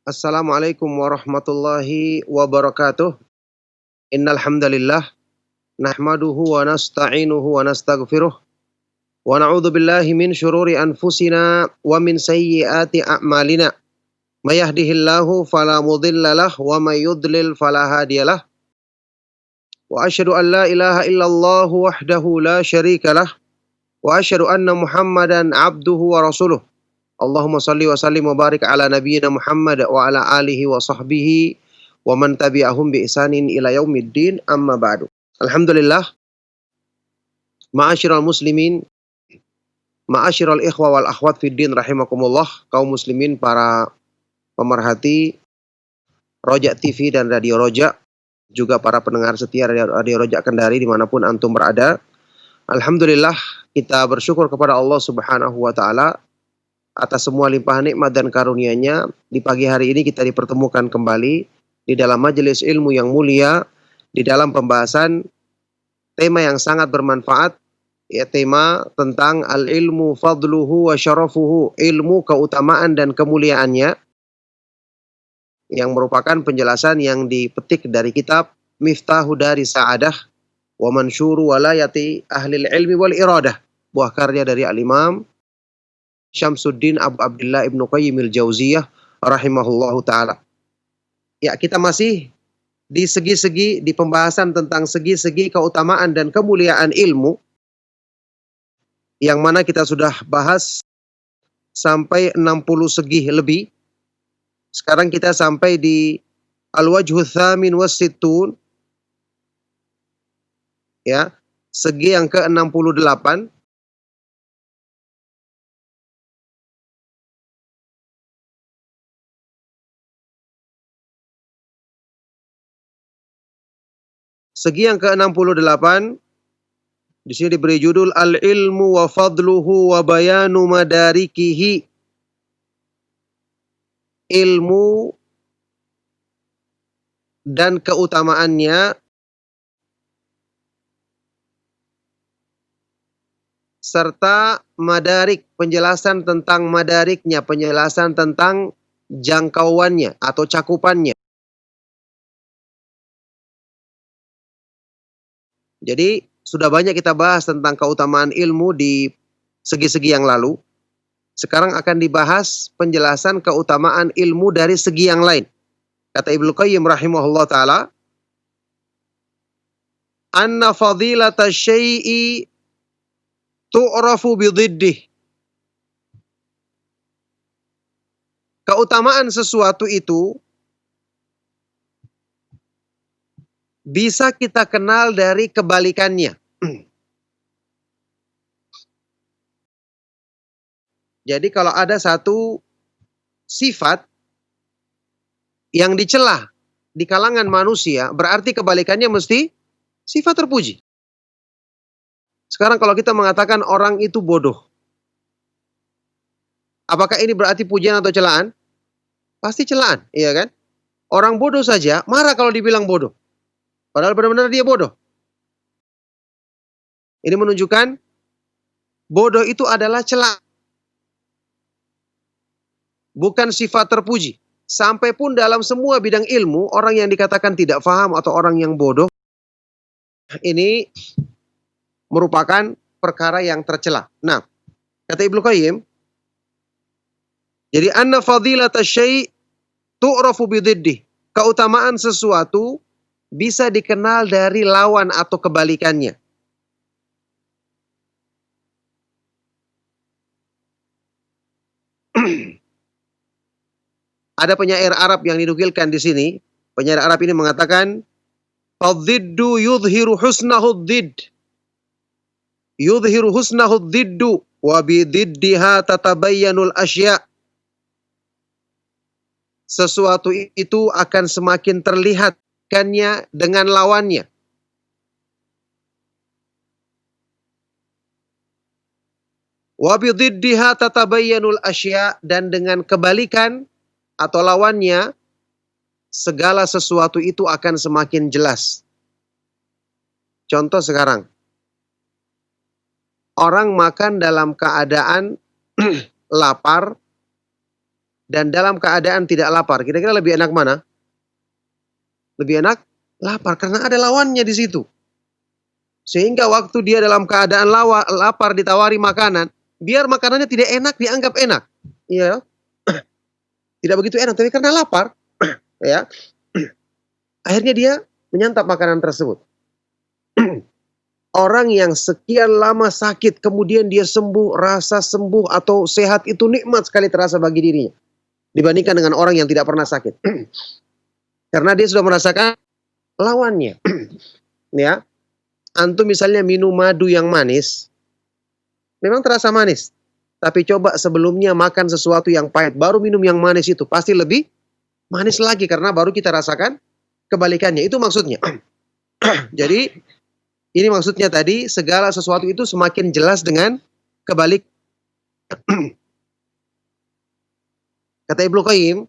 Assalamualaikum warahmatullahi wabarakatuh. Innal hamdalillah nahmaduhu wa nasta'inuhu wa nastaghfiruh wa na'udzu billahi min syururi anfusina wa min sayyiati a'malina. May yahdihillahu fala mudhillalah wa may yudlil fala hadiyalah. Wa asyhadu an la ilaha illallah wahdahu la syarikalah wa asyhadu anna Muhammadan abduhu wa rasuluh. Allahumma salli wa sallim wa barik ala nabiyyina Muhammad wa ala alihi wa sahbihi wa man tabi'ahum bi ihsanin ila yaumiddin amma ba'du. Alhamdulillah, ma'asyiral muslimin, ma'asyiral ikhwa wal akhwat fid din rahimakumullah, kaum muslimin para pemerhati Roja TV dan Radio Roja, juga para pendengar setia Radio Roja Kendari dimanapun antum berada. Alhamdulillah, kita bersyukur kepada Allah Subhanahu wa taala atas semua limpahan nikmat dan karunia-Nya. Di pagi hari ini kita dipertemukan kembali di dalam majelis ilmu yang mulia, di dalam pembahasan tema yang sangat bermanfaat, ya, tema tentang al-ilmu fadluhu wa syarafuhu, ilmu keutamaan dan kemuliaannya, yang merupakan penjelasan yang dipetik dari kitab Miftahu Dari Sa'adah wa Mansyuru Walayati Ahlil Ilmi wal Iradah, buah karya dari Al-Imam Syamsuddin Abu Abdullah Ibnu Qayyim al-Jauziyah rahimahullahu ta'ala. Ya, kita masih di segi-segi, di pembahasan tentang segi-segi keutamaan dan kemuliaan ilmu, yang mana kita sudah bahas sampai 60 segi lebih. Sekarang kita sampai di Al-Wajhu Tsamin was-Sittun, ya, segi yang ke-68. Segi yang ke-68 di sini diberi judul Al-ilmu wa fadluhu wa bayanu madarikihi. Ilmu dan keutamaannya serta madarik, penjelasan tentang madariknya, penjelasan tentang jangkauannya atau cakupannya. Jadi sudah banyak kita bahas tentang keutamaan ilmu di segi-segi yang lalu. Sekarang akan dibahas penjelasan keutamaan ilmu dari segi yang lain. Kata Ibnu Qayyim rahimahullah ta'ala, anna fadilata syai'i tu'rafu bididdih. Keutamaan sesuatu itu bisa kita kenal dari kebalikannya. Jadi kalau ada satu sifat yang dicela di kalangan manusia, berarti kebalikannya mesti sifat terpuji. Sekarang kalau kita mengatakan orang itu bodoh, apakah ini berarti pujian atau celaan? Pasti celaan, iya kan? Orang bodoh saja marah kalau dibilang bodoh, padahal benar-benar dia bodoh. Ini menunjukkan bodoh itu adalah celaan, bukan sifat terpuji. Sampai pun dalam semua bidang ilmu, orang yang dikatakan tidak faham atau orang yang bodoh, ini merupakan perkara yang tercela. Nah, kata Ibnu Qayyim, jadi anna fadilata syai' tu'rafu bididdih. Keutamaan sesuatu bisa dikenal dari lawan atau kebalikannya. Ada penyair Arab yang dinukilkan di sini. Penyair Arab ini mengatakan, "Fadhiddu yudhiru husnahu dhidd. Yudhiru husnahu dhiddu wa bididdiha tatabayyanul asya." Sesuatu itu akan semakin terlihat kannya dengan lawannya. Wa bididdiha tatabayyanul asya, dan dengan kebalikan atau lawannya, segala sesuatu itu akan semakin jelas. Contoh sekarang, orang makan dalam keadaan lapar dan dalam keadaan tidak lapar. Kira-kira lebih enak mana? Lebih enak lapar karena ada lawannya di situ. Sehingga waktu dia dalam keadaan lapar ditawari makanan, biar makanannya tidak enak dianggap enak. Ya, tidak begitu enak tapi karena lapar, ya. Akhirnya dia menyantap makanan tersebut. Orang yang sekian lama sakit kemudian dia sembuh, rasa sembuh atau sehat itu nikmat sekali terasa bagi dirinya dibandingkan dengan orang yang tidak pernah sakit. Karena dia sudah merasakan lawannya. Ya. Antum misalnya minum madu yang manis, memang terasa manis. Tapi coba sebelumnya makan sesuatu yang pahit, baru minum yang manis itu pasti lebih manis lagi karena baru kita rasakan kebalikannya. Itu maksudnya. Jadi ini maksudnya tadi segala sesuatu itu semakin jelas dengan kebalik. Kata Ibnu Qayyim,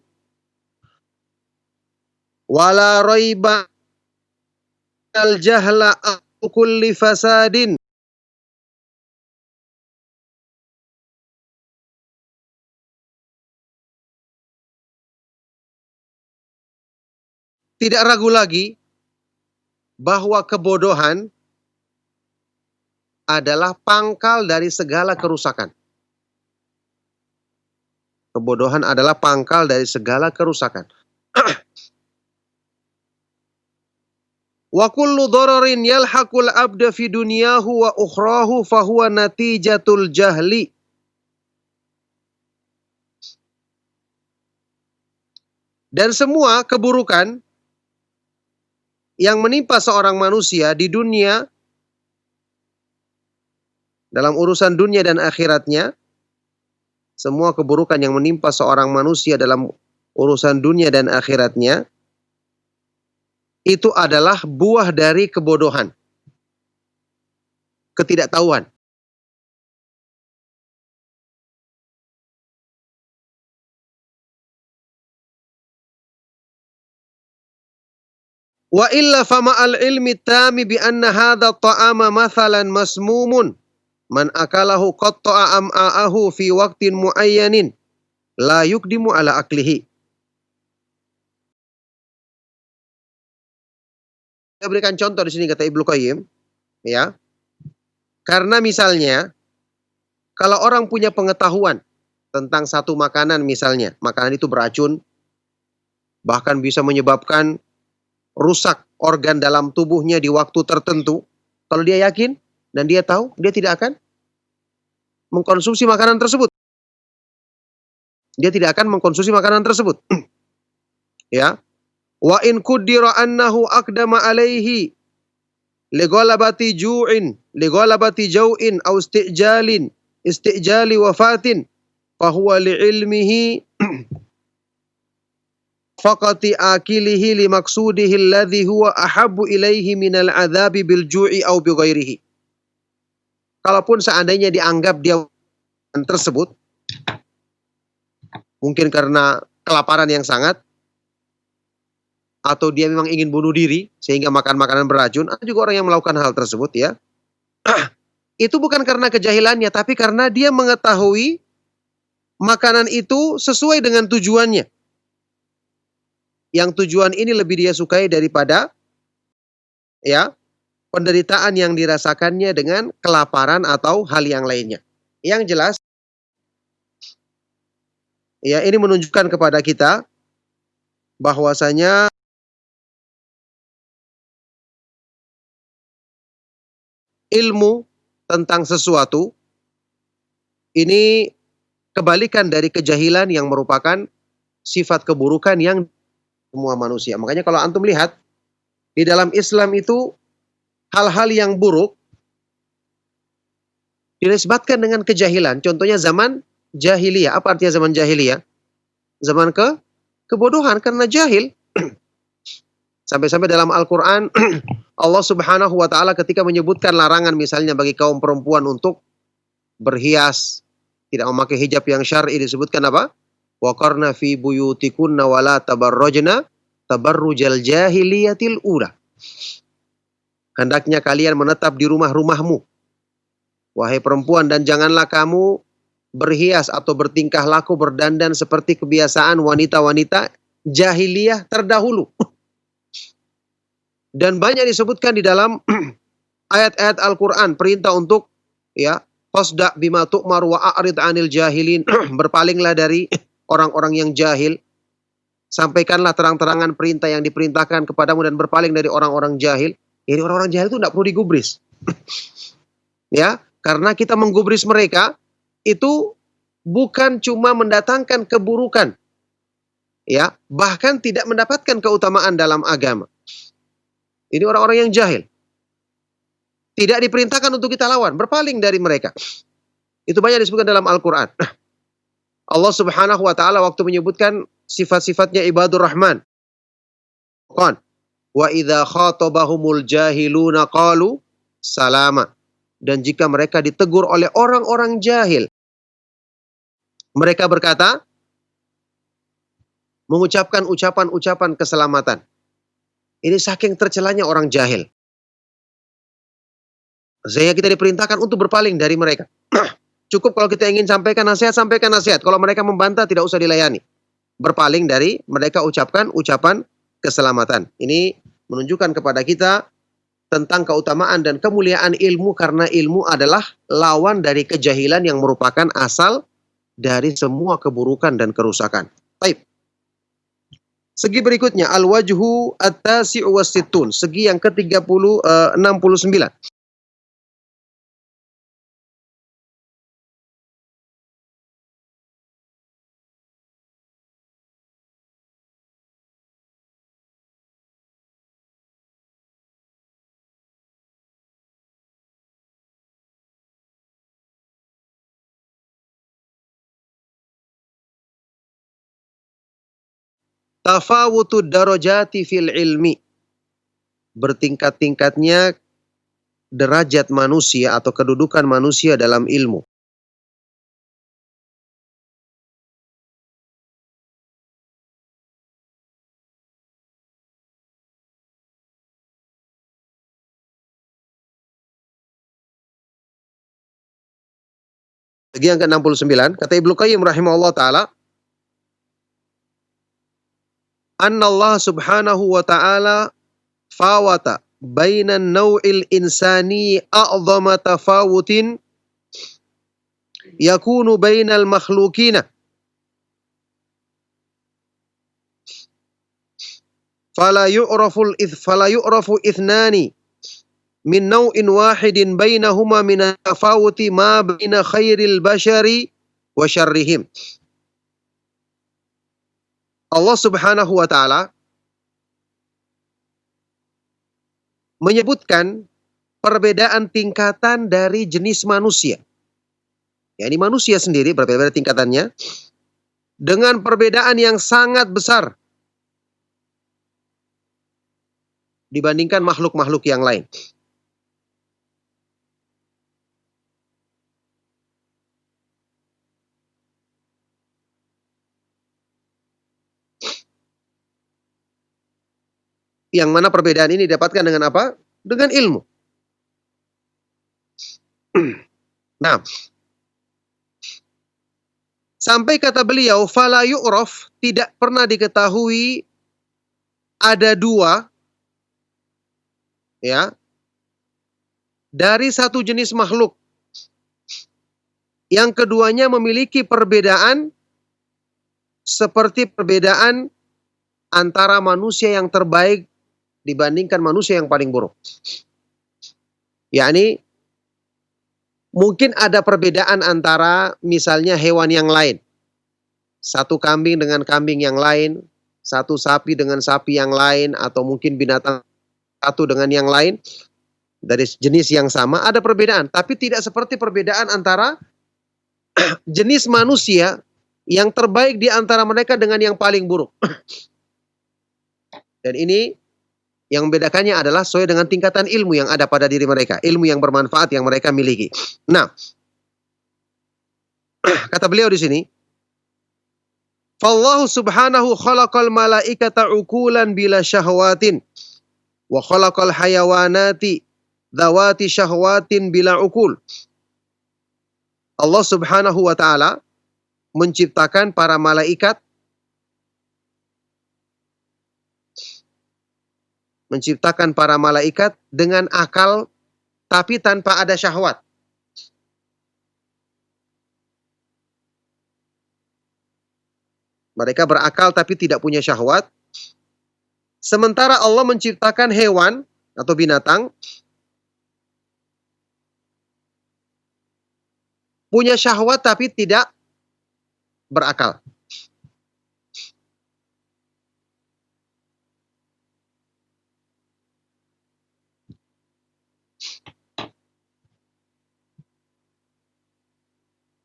wala raiba al jahla kulli fasadin. Tidak ragu lagi bahwa kebodohan adalah pangkal dari segala kerusakan. Kebodohan adalah pangkal dari segala kerusakan. Wa kullu dararin yalhaqul abda fi dunyahu wa ukhrahu fahuwa natijatul jahli. Dan semua keburukan yang menimpa seorang manusia di dunia, dalam urusan dunia dan akhiratnya, semua keburukan yang menimpa seorang manusia dalam urusan dunia dan akhiratnya, itu adalah buah dari kebodohan, ketidaktahuan. Wa illa fama'al ilmi tami bi anna hadha ta'ama mathalan masmumun man akalahu qatta'a am'a'ahu fi waqtin muayyanin la yukdimu ala aklihi. Saya berikan contoh di sini kata Ibnu Qayyim, ya. Karena misalnya kalau orang punya pengetahuan tentang satu makanan misalnya, makanan itu beracun, bahkan bisa menyebabkan rusak organ dalam tubuhnya di waktu tertentu. Kalau dia yakin dan dia tahu, dia tidak akan mengkonsumsi makanan tersebut. Dia tidak akan mengkonsumsi makanan tersebut. Ya. Wa in kuddira annahu aqdama alaihi lighalabati jau'in aw istijali wafatin fahuwa li'ilmihi faqati akilihi limaksudihi alladhi huwa ahabbu ilaihi minal adzabi bil ju'i aw bi ghairihi. Kalaupun seandainya dianggap dia tersebut mungkin karena kelaparan yang sangat, atau dia memang ingin bunuh diri sehingga makan makanan beracun, ada juga orang yang melakukan hal tersebut, ya. Itu bukan karena kejahilannya, tapi karena dia mengetahui makanan itu sesuai dengan tujuannya. Yang tujuan ini lebih dia sukai daripada, ya, penderitaan yang dirasakannya dengan kelaparan atau hal yang lainnya. Yang jelas, ya, ini menunjukkan kepada kita bahwasanya ilmu tentang sesuatu ini kebalikan dari kejahilan yang merupakan sifat keburukan yang semua manusia. Makanya kalau antum lihat di dalam Islam itu hal-hal yang buruk dinisbatkan dengan kejahilan. Contohnya zaman jahiliyah. Apa artinya zaman jahiliyah? Zaman kebodohan karena jahil. Sampai-sampai dalam Al-Quran Allah subhanahu wa ta'ala ketika menyebutkan larangan misalnya bagi kaum perempuan untuk berhias, tidak memakai hijab yang syar'i, disebutkan apa? Wa qarna fi buyutikunna wa la tabarrajna tabarrujal jahiliyatil ula. Hendaknya kalian menetap di rumah-rumahmu, wahai perempuan, dan janganlah kamu berhias atau bertingkah laku berdandan seperti kebiasaan wanita-wanita jahiliyah terdahulu. Dan banyak disebutkan di dalam ayat-ayat Al-Quran perintah untuk ya fasda bima tu'mar wa a'rid 'anil jahilin. Berpalinglah dari orang-orang yang jahil. Sampaikanlah terang-terangan perintah yang diperintahkan kepadamu dan berpaling dari orang-orang jahil. Jadi orang-orang jahil itu tidak perlu digubris. Ya, karena kita menggubris mereka itu bukan cuma mendatangkan keburukan. Ya, bahkan tidak mendapatkan keutamaan dalam agama. Ini orang-orang yang jahil. Tidak diperintahkan untuk kita lawan, berpaling dari mereka. Itu banyak disebutkan dalam Al-Quran. Allah Subhanahu wa taala waktu menyebutkan sifat-sifatnya ibadur rahman. Wa idza khatabahumul jahiluna qalu salama. Dan jika mereka ditegur oleh orang-orang jahil, mereka berkata, mengucapkan ucapan-ucapan keselamatan. Ini saking tercelanya orang jahil. Sehingga kita diperintahkan untuk berpaling dari mereka. Cukup kalau kita ingin sampaikan nasihat, sampaikan nasihat. Kalau mereka membantah, tidak usah dilayani. Berpaling dari mereka, ucapkan ucapan keselamatan. Ini menunjukkan kepada kita tentang keutamaan dan kemuliaan ilmu, karena ilmu adalah lawan dari kejahilan yang merupakan asal dari semua keburukan dan kerusakan. Baik. Segi berikutnya, al-wajhu at-tasi'u was-sittun. Segi yang ke-69. Tafawutud darajati fil ilmi. Bertingkat-tingkatnya derajat manusia atau kedudukan manusia dalam ilmu. Segi yang ke-69, kata Ibnu Qayyim rahimahullah ta'ala, Anna Allah subhanahu wa ta'ala fawata bainan naw'il insani a'zama tafawutin yakunu bainal makhlukina. Fala yu'rafu ithnani min naw'in wahidin bainahuma min tafawuti ma baina khairil bashari wa syarrihim. Allah Subhanahu wa ta'ala menyebutkan perbedaan tingkatan dari jenis manusia. Ya, ini manusia sendiri berbeda tingkatannya dengan perbedaan yang sangat besar dibandingkan makhluk-makhluk yang lain. Yang mana perbedaan ini didapatkan dengan apa? Dengan ilmu. Nah, sampai kata beliau, fala yu'raf, tidak pernah diketahui ada dua, ya, dari satu jenis makhluk. Yang keduanya memiliki perbedaan seperti perbedaan antara manusia yang terbaik dibandingkan manusia yang paling buruk. Yakni mungkin ada perbedaan antara misalnya hewan yang lain. Satu kambing dengan kambing yang lain, satu sapi dengan sapi yang lain, atau mungkin binatang satu dengan yang lain dari jenis yang sama, ada perbedaan. Tapi tidak seperti perbedaan antara jenis manusia yang terbaik di antara mereka dengan yang paling buruk. Dan ini yang membedakannya adalah sesuai dengan tingkatan ilmu yang ada pada diri mereka. Ilmu yang bermanfaat yang mereka miliki. Nah, kata beliau di sini, Fallahu subhanahu khalaqal malaikata uqulan bila syahwatin wa khalaqal hayawanati dzawati syahwatin bila uqul. Allah Subhanahu wa taala menciptakan para malaikat dengan akal tapi tanpa ada syahwat. Mereka berakal tapi tidak punya syahwat. Sementara Allah menciptakan hewan atau binatang punya syahwat tapi tidak berakal.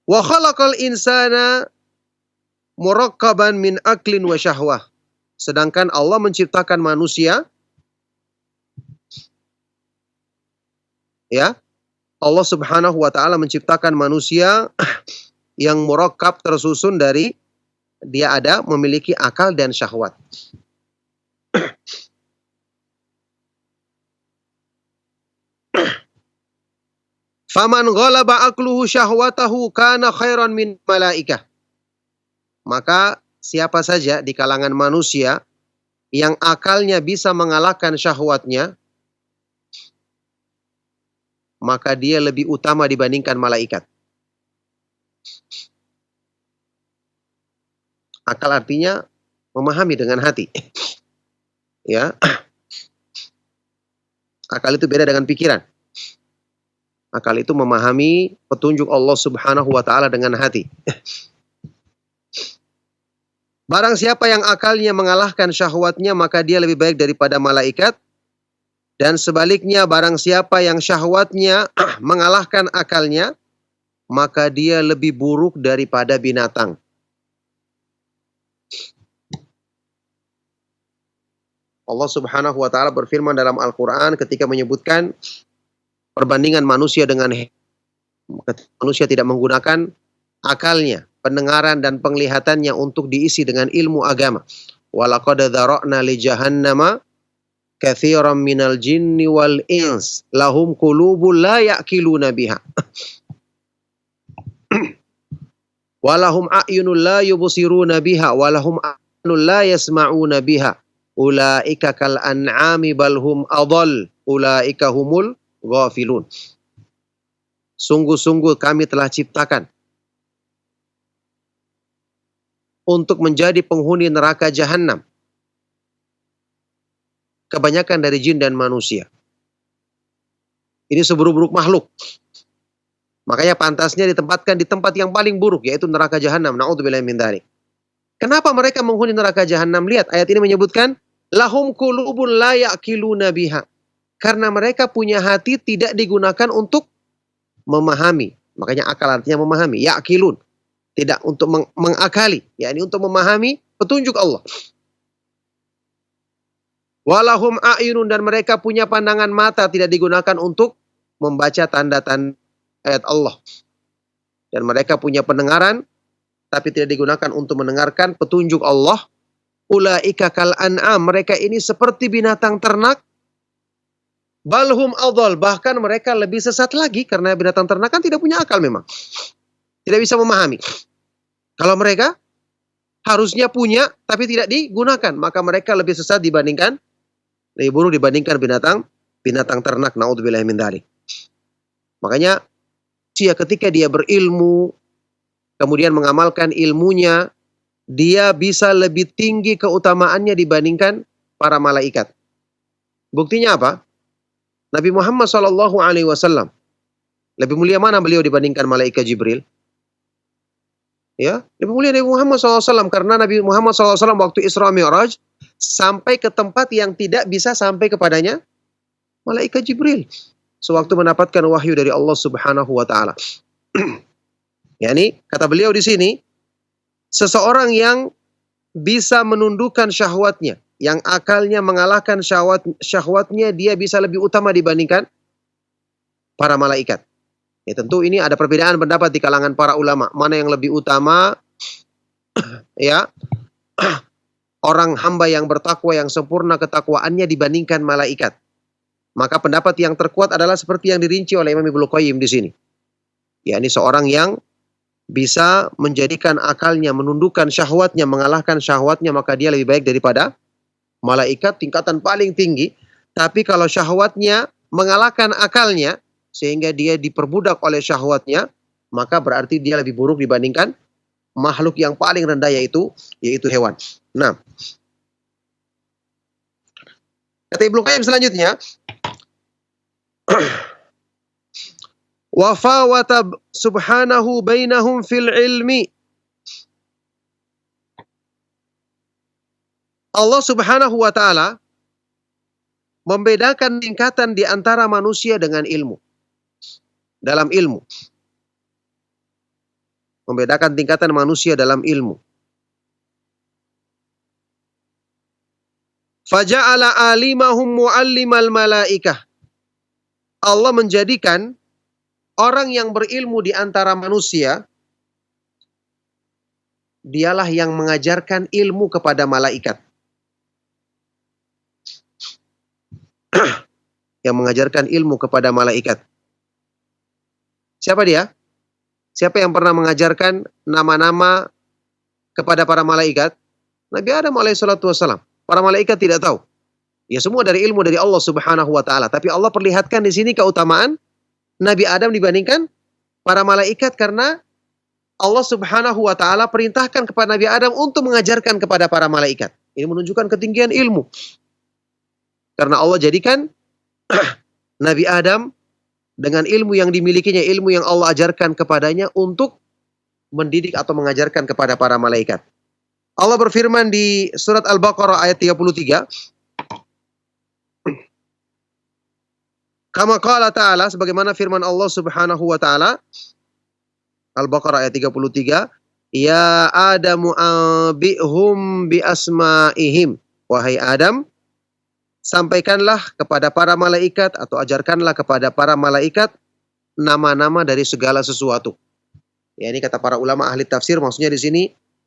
Wa khalaqal insana murakkaban min aklin wa syahwah. Sedangkan Allah menciptakan manusia, ya, Allah Subhanahu wa taala menciptakan manusia yang murakkab, tersusun dari dia ada memiliki akal dan syahwat. Faman ghalaba aqluhu syahwatahu kana khairan min malaikah. Maka siapa saja di kalangan manusia yang akalnya bisa mengalahkan syahwatnya, maka dia lebih utama dibandingkan malaikat. Akal artinya memahami dengan hati. Ya. Akal itu beda dengan pikiran. Akal itu memahami petunjuk Allah Subhanahu wa taala dengan hati. Barang siapa yang akalnya mengalahkan syahwatnya, maka dia lebih baik daripada malaikat. Dan sebaliknya, barang siapa yang syahwatnya mengalahkan akalnya, maka dia lebih buruk daripada binatang. Allah Subhanahu wa taala berfirman dalam Al-Qur'an ketika menyebutkan perbandingan manusia dengan manusia tidak menggunakan akalnya, pendengaran dan penglihatannya untuk diisi dengan ilmu agama. Walaqad dzara'na li jahannama katsiran minal jinni wal ins lahum qulubun la ya'qiluna biha walahum a'yunun la yubsiruna biha walahum a'yunun la yasma'una biha ulaika kal an'ami bal hum adall ulaika humul ghafilun. Sungguh-sungguh kami telah ciptakan untuk menjadi penghuni neraka jahanam kebanyakan dari jin dan manusia. Ini seburuk-buruk makhluk. Makanya pantasnya ditempatkan di tempat yang paling buruk, yaitu neraka jahanam. Na'udzubillahi min dzalik. Kenapa mereka menghuni neraka jahanam? Lihat, ayat ini menyebutkan lahum qulubun la ya'qiluna biha. Karena mereka punya hati tidak digunakan untuk memahami. Makanya akal artinya memahami. Ya'qilun. Tidak untuk mengakali, yakni untuk memahami petunjuk Allah. Walahum a'yunun, dan mereka punya pandangan mata tidak digunakan untuk membaca tanda-tanda ayat Allah. Dan mereka punya pendengaran tapi tidak digunakan untuk mendengarkan petunjuk Allah. Ulaika kal an'am, mereka ini seperti binatang ternak. Balhum adall, bahkan mereka lebih sesat lagi karena binatang ternak kan tidak punya akal memang. Tidak bisa memahami. Kalau mereka harusnya punya tapi tidak digunakan, maka mereka lebih sesat dibandingkan, lebih buruk dibandingkan binatang ternak. Naudzubillahi min dzalik. Makanya ketika dia berilmu, kemudian mengamalkan ilmunya, dia bisa lebih tinggi keutamaannya dibandingkan para malaikat. Buktinya apa? Nabi Muhammad SAW lebih mulia mana beliau dibandingkan malaikat Jibril? Ya, lebih mulia Nabi Muhammad SAW karena Nabi Muhammad SAW waktu Isra Mi'raj sampai ke tempat yang tidak bisa sampai kepadanya malaikat Jibril. Sewaktu mendapatkan wahyu dari Allah Subhanahu wa taala. Yani kata beliau di sini, seseorang yang bisa menundukkan syahwatnya, yang akalnya mengalahkan syahwatnya, dia bisa lebih utama dibandingkan para malaikat. Ya, tentu ini ada perbedaan pendapat di kalangan para ulama. Mana yang lebih utama? Ya, orang hamba yang bertakwa, yang sempurna ketakwaannya dibandingkan malaikat. Maka pendapat yang terkuat adalah seperti yang dirinci oleh Imam Ibnu Qayyim di sini. yakni seorang yang bisa menjadikan akalnya, menundukkan syahwatnya, mengalahkan syahwatnya, maka dia lebih baik daripada malaikat tingkatan paling tinggi. Tapi kalau syahwatnya mengalahkan akalnya, sehingga dia diperbudak oleh syahwatnya, maka berarti dia lebih buruk dibandingkan makhluk yang paling rendah, yaitu hewan. Nah, kata Ibnu Qayyim selanjutnya, wa fawata subhanahu bainahum fil ilmi. Allah Subhanahu wa taala membedakan tingkatan di antara manusia dengan ilmu. Dalam ilmu. Membedakan tingkatan manusia dalam ilmu. Faja'ala alimahum mu'allimal malaikah. Allah menjadikan orang yang berilmu di antara manusia, dialah yang mengajarkan ilmu kepada malaikat. Yang mengajarkan ilmu kepada malaikat. Siapa dia? Siapa yang pernah mengajarkan nama-nama kepada para malaikat? Nabi Adam alaihissalatu wassalam. Para malaikat tidak tahu. Ya, semua dari ilmu dari Allah Subhanahu wa taala. Tapi Allah perlihatkan di sini keutamaan Nabi Adam dibandingkan para malaikat karena Allah Subhanahu wa taala perintahkan kepada Nabi Adam untuk mengajarkan kepada para malaikat. Ini menunjukkan ketinggian ilmu. Karena Allah jadikan Nabi Adam dengan ilmu yang dimilikinya, ilmu yang Allah ajarkan kepadanya untuk mendidik atau mengajarkan kepada para malaikat. Allah berfirman di surat Al-Baqarah ayat 33. Kama qala ta'ala, sebagaimana firman Allah Subhanahu wa taala, Al-Baqarah ayat 33, ya Adamu anbi'hum bi asma'ihim. Wahai Adam, sampaikanlah kepada para malaikat atau ajarkanlah kepada para malaikat nama-nama dari segala sesuatu. Ya, ini kata para ulama ahli tafsir, maksudnya di sini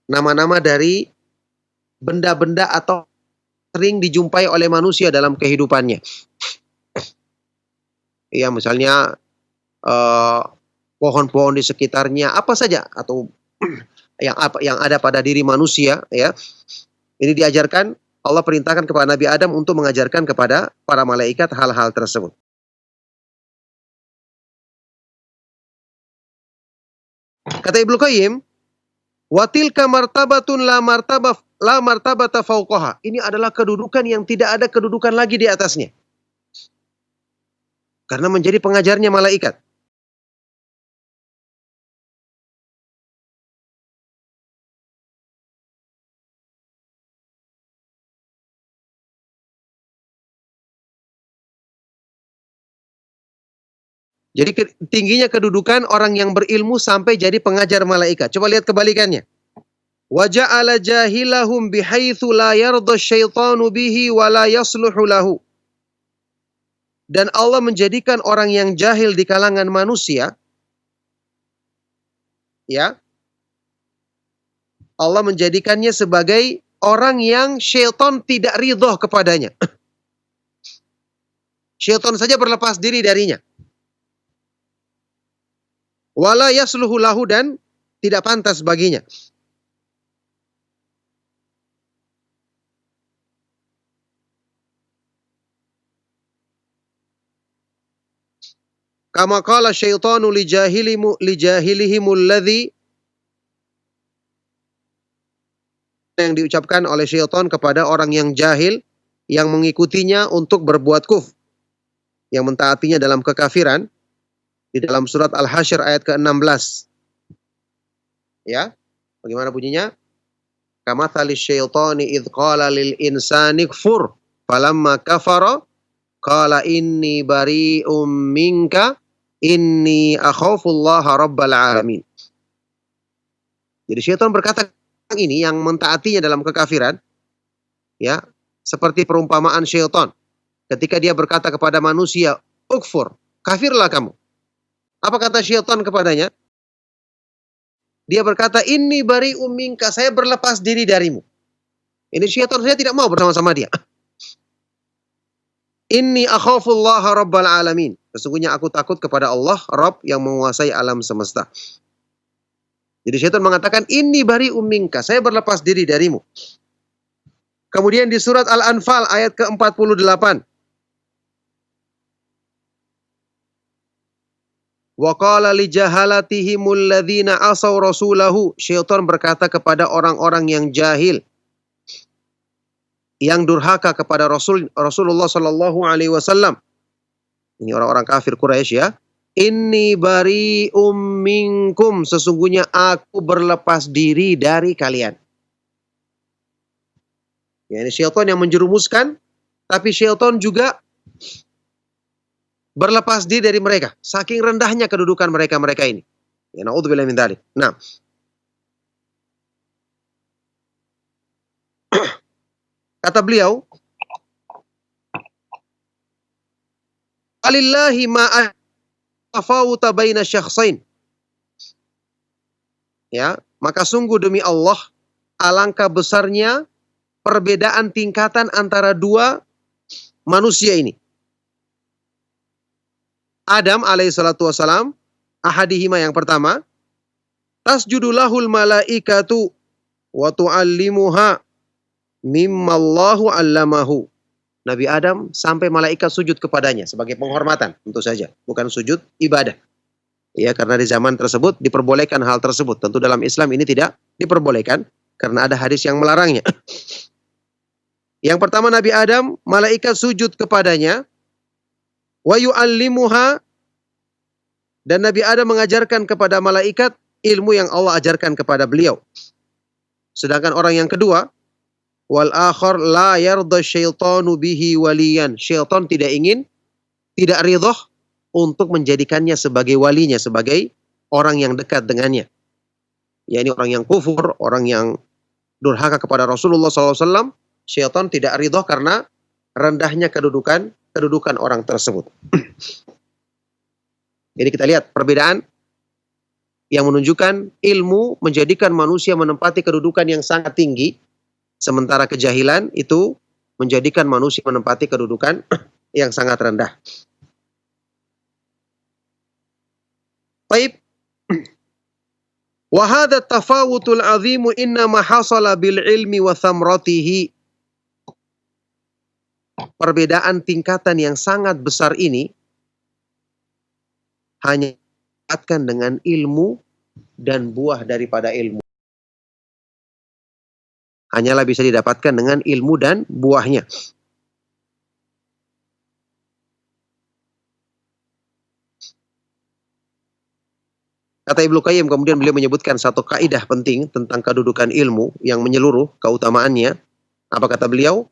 nama-nama dari benda-benda atau sering dijumpai oleh manusia dalam kehidupannya. Ya, misalnya pohon-pohon di sekitarnya, apa saja atau yang ada pada diri manusia, ya. Ini diajarkan, Allah perintahkan kepada Nabi Adam untuk mengajarkan kepada para malaikat hal-hal tersebut. Kata Ibnu Qayyim, wa tilka martabatun la martabata fauqaha. Ini adalah kedudukan yang tidak ada kedudukan lagi di atasnya. Karena menjadi pengajarnya malaikat. Jadi tingginya kedudukan orang yang berilmu sampai jadi pengajar malaikat. Coba lihat kebalikannya. Wa ja'ala jahilahum bihaitsu la yardha syaitanu bihi wa la yasluhu lahu. Dan Allah menjadikan orang yang jahil di kalangan manusia, ya, Allah menjadikannya sebagai orang yang syaitan tidak ridho kepadanya. Syaitan saja berlepas diri darinya. Wala yasluhu lahu, dan tidak pantas baginya. Kama qala syaitanu li jahilihimul ladzi, yang diucapkan oleh syaitan kepada orang yang jahil yang mengikutinya untuk berbuat kufur, yang mentaatinya dalam kekafiran, di dalam surat Al-Hasyr ayat ke-16. Ya, bagaimana bunyinya? Kamathalis syaitani idh qala lil insani kfur falamma kafara qala inni bari'um minka inni akhafullaha rabbal alamin. Jadi syaitan berkata ini yang mentaatinya dalam kekafiran, ya, seperti perumpamaan syaitan ketika dia berkata kepada manusia, ukfur, kafirlah kamu. Apa kata syaitan kepadanya? Dia berkata, inni bari'um minka, saya berlepas diri darimu. Ini syaitan, saya tidak mau bersama-sama dia. Inni akhafullaha rabbal alamin. Sesungguhnya aku takut kepada Allah, Rabb yang menguasai alam semesta. Jadi syaitan mengatakan, inni bari'um minka, saya berlepas diri darimu. Kemudian di surat Al-Anfal ayat ke-48. Wa qala li jahalatihimul ladzina asaw rasulahu. Syaitan berkata kepada orang-orang yang jahil, yang durhaka kepada Rasulullah sallallahu alaihi wasallam. Ini orang-orang kafir Quraisy ya. Inni bari'um minkum, sesungguhnya aku berlepas diri dari kalian. Ya, ini syaitan yang menjerumuskan, tapi syaitan juga berlepas diri dari mereka. Saking rendahnya kedudukan mereka ini. Ya, naudzubillah min dzalik. Nah, kata beliau, alillahi ma'a tafawuta baina syakhsain. Ya, maka sungguh demi Allah, alangkah besarnya perbedaan tingkatan antara dua manusia ini. Adam alaihissalatu wassalam, ahadihima yang pertama, tasjudu lahul malaikatu wa tu'allimuha mimmallahu allamahu. Nabi Adam sampai malaikat sujud kepadanya sebagai penghormatan, tentu saja, bukan sujud ibadah. Ya, karena di zaman tersebut diperbolehkan hal tersebut. Tentu dalam Islam ini tidak diperbolehkan karena ada hadis yang melarangnya. Yang pertama Nabi Adam, malaikat sujud kepadanya, wa yu'allimuha, dan Nabi Adam mengajarkan kepada malaikat ilmu yang Allah ajarkan kepada beliau. Sedangkan orang yang kedua, wal akhar la yarda syaitanu bihi waliyan. Syaitan tidak ridha untuk menjadikannya sebagai walinya, sebagai orang yang dekat dengannya. Ya, ini orang yang kufur, orang yang durhaka kepada Rasulullah SAW. Syaitan tidak ridha karena rendahnya kedudukan orang tersebut. Jadi kita lihat perbedaan yang menunjukkan ilmu menjadikan manusia menempati kedudukan yang sangat tinggi, sementara kejahilan itu menjadikan manusia menempati kedudukan yang sangat rendah. Baik. Wa hadha tafawutul azimu innama hasala bil ilmi wa thamratihi. Perbedaan tingkatan yang sangat besar ini hanya didapatkan dengan ilmu dan buah daripada ilmu. Hanyalah bisa didapatkan dengan ilmu dan buahnya. Kata Ibnu Qayyim, kemudian beliau menyebutkan satu kaidah penting tentang kedudukan ilmu yang menyeluruh keutamaannya. Apa kata beliau?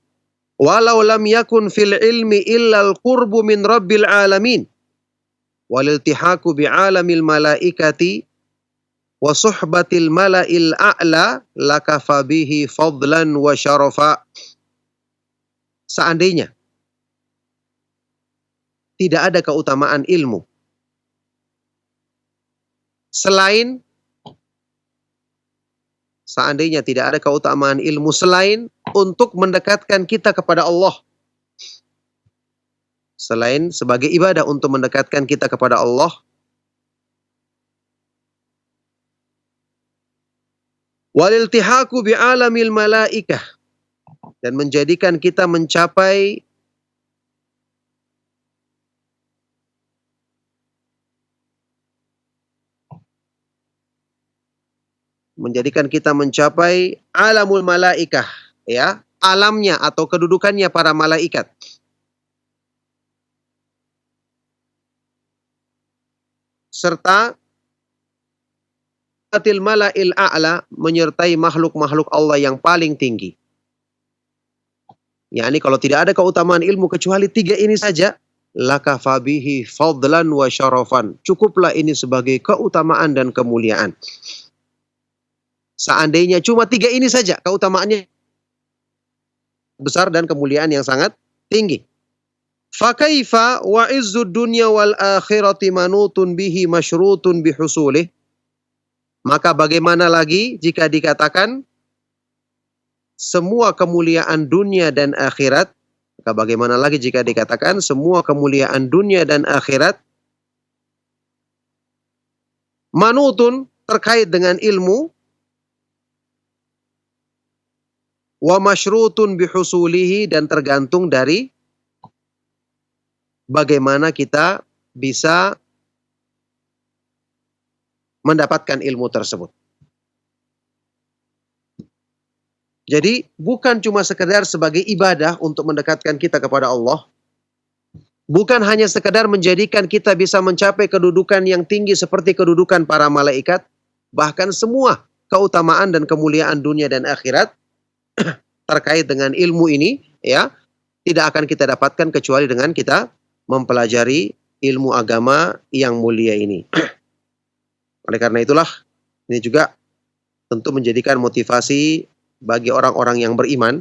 Walau lam yakun fil ilmi illal qurbu min rabbil alamin wal iltihaku bi alamil malaikati wa suhbatil mala'il a'la lakafa bihi fadlan wa syarafa. Seandainya tidak ada keutamaan ilmu selain untuk mendekatkan kita kepada Allah, selain sebagai ibadah untuk mendekatkan kita kepada Allah, waliltihaku bi'alamil malaikah, dan menjadikan kita mencapai alamul malaikah, ya, alamnya atau kedudukannya para malaikat. Serta atil mala'il a'la, menyertai makhluk-makhluk Allah yang paling tinggi. Yani kalau tidak ada keutamaan ilmu kecuali tiga ini saja, lakafa bihi fadlan wa syarafan. Cukuplah ini sebagai keutamaan dan kemuliaan. Seandainya cuma tiga ini saja, keutamaannya besar dan kemuliaan yang sangat tinggi. Fakaifa wa izzud dunya wal akhirati manutun bihi masyrutun bihusulih. Maka bagaimana lagi jika dikatakan semua kemuliaan dunia dan akhirat, Maka bagaimana lagi jika dikatakan semua kemuliaan dunia dan akhirat manutun terkait dengan ilmu, wa masyrutun bihusulihi, dan tergantung dari bagaimana kita bisa mendapatkan ilmu tersebut. Jadi bukan cuma sekedar sebagai ibadah untuk mendekatkan kita kepada Allah, bukan hanya sekedar menjadikan kita bisa mencapai kedudukan yang tinggi seperti kedudukan para malaikat, bahkan semua keutamaan dan kemuliaan dunia dan akhirat terkait dengan ilmu ini, ya, tidak akan kita dapatkan kecuali dengan kita mempelajari ilmu agama yang mulia ini. Oleh karena itulah, ini juga tentu menjadikan motivasi bagi orang-orang yang beriman,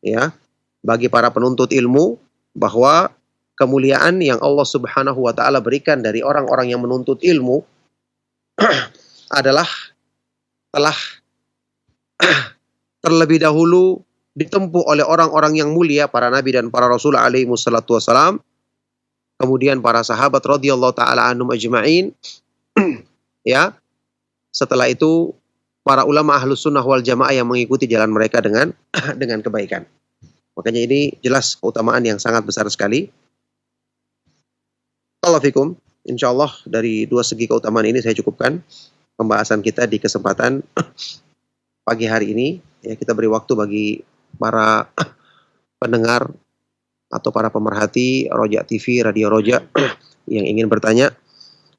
ya, bagi para penuntut ilmu, bahwa kemuliaan yang Allah Subhanahu wa taala berikan dari orang-orang yang menuntut ilmu adalah telah terlebih dahulu ditempuh oleh orang-orang yang mulia, para nabi dan para rasul alaihi wassalatu wassalam, kemudian para sahabat radhiyallahu taala anhum ajma'in, ya. Setelah itu para ulama ahlus sunnah wal jamaah yang mengikuti jalan mereka dengan kebaikan. Makanya ini jelas keutamaan yang sangat besar sekali. Barakallahu fikum. Insyaallah dari dua segi keutamaan ini saya cukupkan pembahasan kita di kesempatan pagi hari ini. Ya, kita beri waktu bagi para pendengar atau para pemerhati Roja TV, Radio Roja yang ingin bertanya.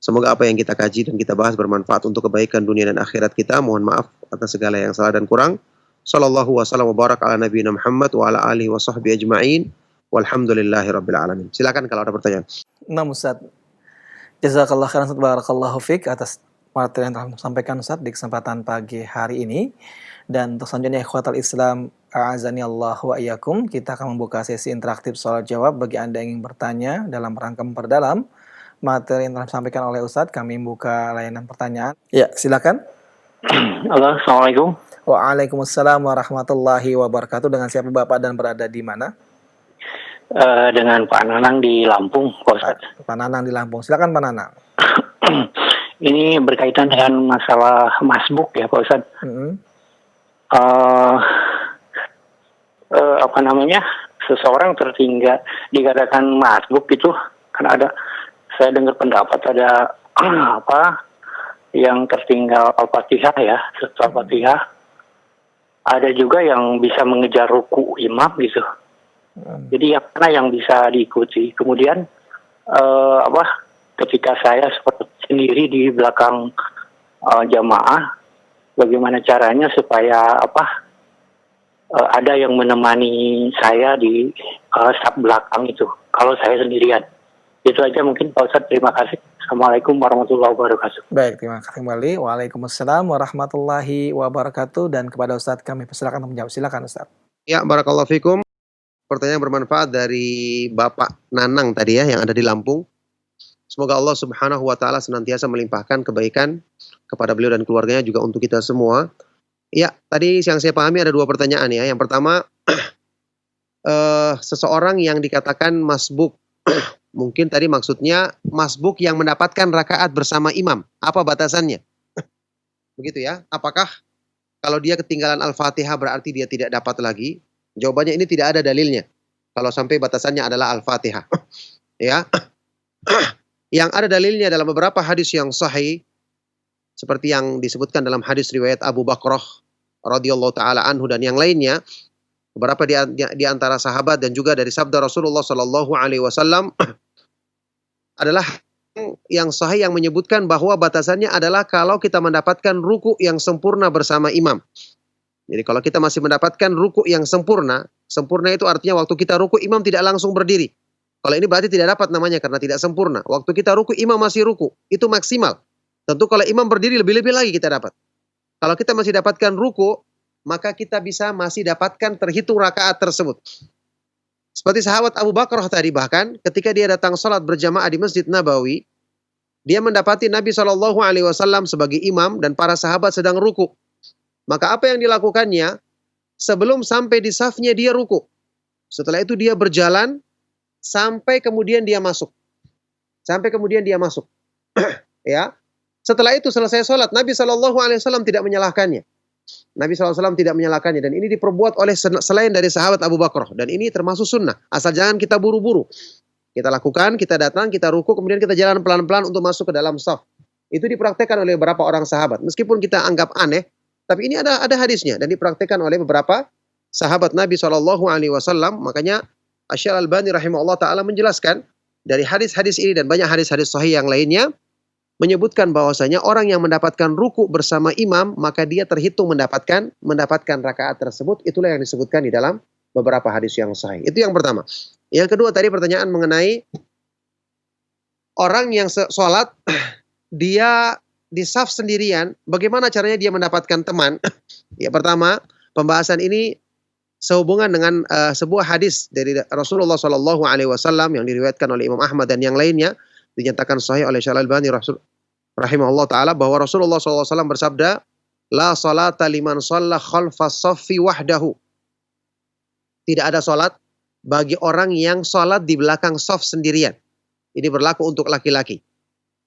Semoga apa yang kita kaji dan kita bahas bermanfaat untuk kebaikan dunia dan akhirat kita. Mohon maaf atas segala yang salah dan kurang. Sallallahu wasallam wa barak ala nabiyina Muhammad wa ala alihi wa sahbihi ajma'in. Walhamdulillahi rabbil alamin. Silakan kalau ada pertanyaan. Nah, Ustaz. Jazakallah khairan, barakallahu fiik atas materi yang telah disampaikan Ustaz di kesempatan pagi hari ini. Dan untuk selanjutnya ikhwatal Islam, a'azani Allah wa iyyakum, kita akan membuka sesi interaktif soal jawab bagi Anda yang ingin bertanya dalam rangka memperdalam materi yang telah disampaikan oleh Ustadz. Kami buka layanan pertanyaan. Ya, silakan. Halo, Assalamualaikum. Waalaikumsalam warahmatullahi wabarakatuh. Dengan siapa Bapak dan berada di mana? Dengan Pak Nanang di Lampung, Pak Ustadz. Pak Nanang di Lampung. Silakan Pak Nanang. Ini berkaitan dengan masalah masbuk ya Pak Ustadz. Apa namanya? Seseorang tertinggal dikatakan masbuk itu kan ada. Saya dengar pendapat ada apa yang tertinggal Al-Fatihah ya, setelah Al-Fatihah. Ada juga yang bisa mengejar ruku imam gitu. Jadi yang mana yang bisa diikuti. Kemudian ketika saya seperti sendiri di belakang jamaah, bagaimana caranya supaya ada yang menemani saya di saf belakang itu kalau saya sendirian. Itu aja mungkin Pak Ustadz, terima kasih. Assalamualaikum warahmatullahi wabarakatuh. Baik, terima kasih kembali. Waalaikumsalam warahmatullahi wabarakatuh. Dan kepada Ustadz kami persilakan menjawab. Silakan Ustadz. Ya, barakallahu fikum. Pertanyaan bermanfaat dari Bapak Nanang tadi ya, yang ada di Lampung. Semoga Allah Subhanahu wa taala senantiasa melimpahkan kebaikan kepada beliau dan keluarganya, juga untuk kita semua. Ya, tadi yang saya pahami ada dua pertanyaan ya. Yang pertama, seseorang yang dikatakan masbuk. Mungkin tadi maksudnya masbuk yang mendapatkan rakaat bersama imam. Apa batasannya? Begitu ya. Apakah kalau dia ketinggalan Al-Fatihah berarti dia tidak dapat lagi? Jawabannya ini tidak ada dalilnya. Kalau sampai batasannya adalah Al-Fatihah. Ya. Yang ada dalilnya dalam beberapa hadis yang sahih, seperti yang disebutkan dalam hadis riwayat Abu Bakrah radhiyallahu taala anhu dan yang lainnya, beberapa di antara sahabat dan juga dari sabda Rasulullah sallallahu alaihi wasallam adalah yang sahih yang menyebutkan bahwa batasannya adalah kalau kita mendapatkan ruku yang sempurna bersama imam. Jadi kalau kita masih mendapatkan ruku yang sempurna itu artinya waktu kita ruku imam tidak langsung berdiri. Kalau ini berarti tidak dapat namanya karena tidak sempurna. Waktu kita ruku imam masih ruku, itu maksimal. Tentu kalau imam berdiri lebih-lebih lagi kita dapat. Kalau kita masih dapatkan ruku, maka kita bisa masih dapatkan terhitung rakaat tersebut. Seperti sahabat Abu Bakrah tadi, bahkan ketika dia datang salat berjamaah di Masjid Nabawi, dia mendapati Nabi SAW sebagai imam dan para sahabat sedang ruku. Maka apa yang dilakukannya? Sebelum sampai di safnya dia ruku. Setelah itu dia berjalan sampai kemudian dia masuk. Sampai kemudian dia masuk. Ya. Setelah itu selesai sholat, Nabi SAW tidak menyalahkannya. Nabi SAW tidak menyalahkannya. Dan ini diperbuat oleh selain dari sahabat Abu Bakar. Dan ini termasuk sunnah. Asal jangan kita buru-buru. Kita lakukan, kita datang, kita ruku, kemudian kita jalan pelan-pelan untuk masuk ke dalam shaf. Itu dipraktekkan oleh beberapa orang sahabat. Meskipun kita anggap aneh, tapi ini ada hadisnya. Dan dipraktekkan oleh beberapa sahabat Nabi SAW. Makanya Asy-Syaikh Al-Albani rahimahullah ta'ala menjelaskan dari hadis-hadis ini dan banyak hadis-hadis sahih yang lainnya, menyebutkan bahwasanya orang yang mendapatkan ruku bersama imam, maka dia terhitung mendapatkan rakaat tersebut. Itulah yang disebutkan di dalam beberapa hadis yang sahih. Itu yang pertama. Yang kedua tadi pertanyaan mengenai orang yang sholat, dia di saf sendirian, bagaimana caranya dia mendapatkan teman? Ya, pertama, pembahasan ini sehubungan dengan sebuah hadis dari Rasulullah SAW yang diriwayatkan oleh Imam Ahmad dan yang lainnya, dinyatakan sahih oleh Syekh Al-Albani rahimahullah ta'ala, bahwa Rasulullah SAW bersabda, la salata liman shalla khalfas saffi wahdahu. Tidak ada salat bagi orang yang salat di belakang shaf sendirian. Ini berlaku untuk laki-laki.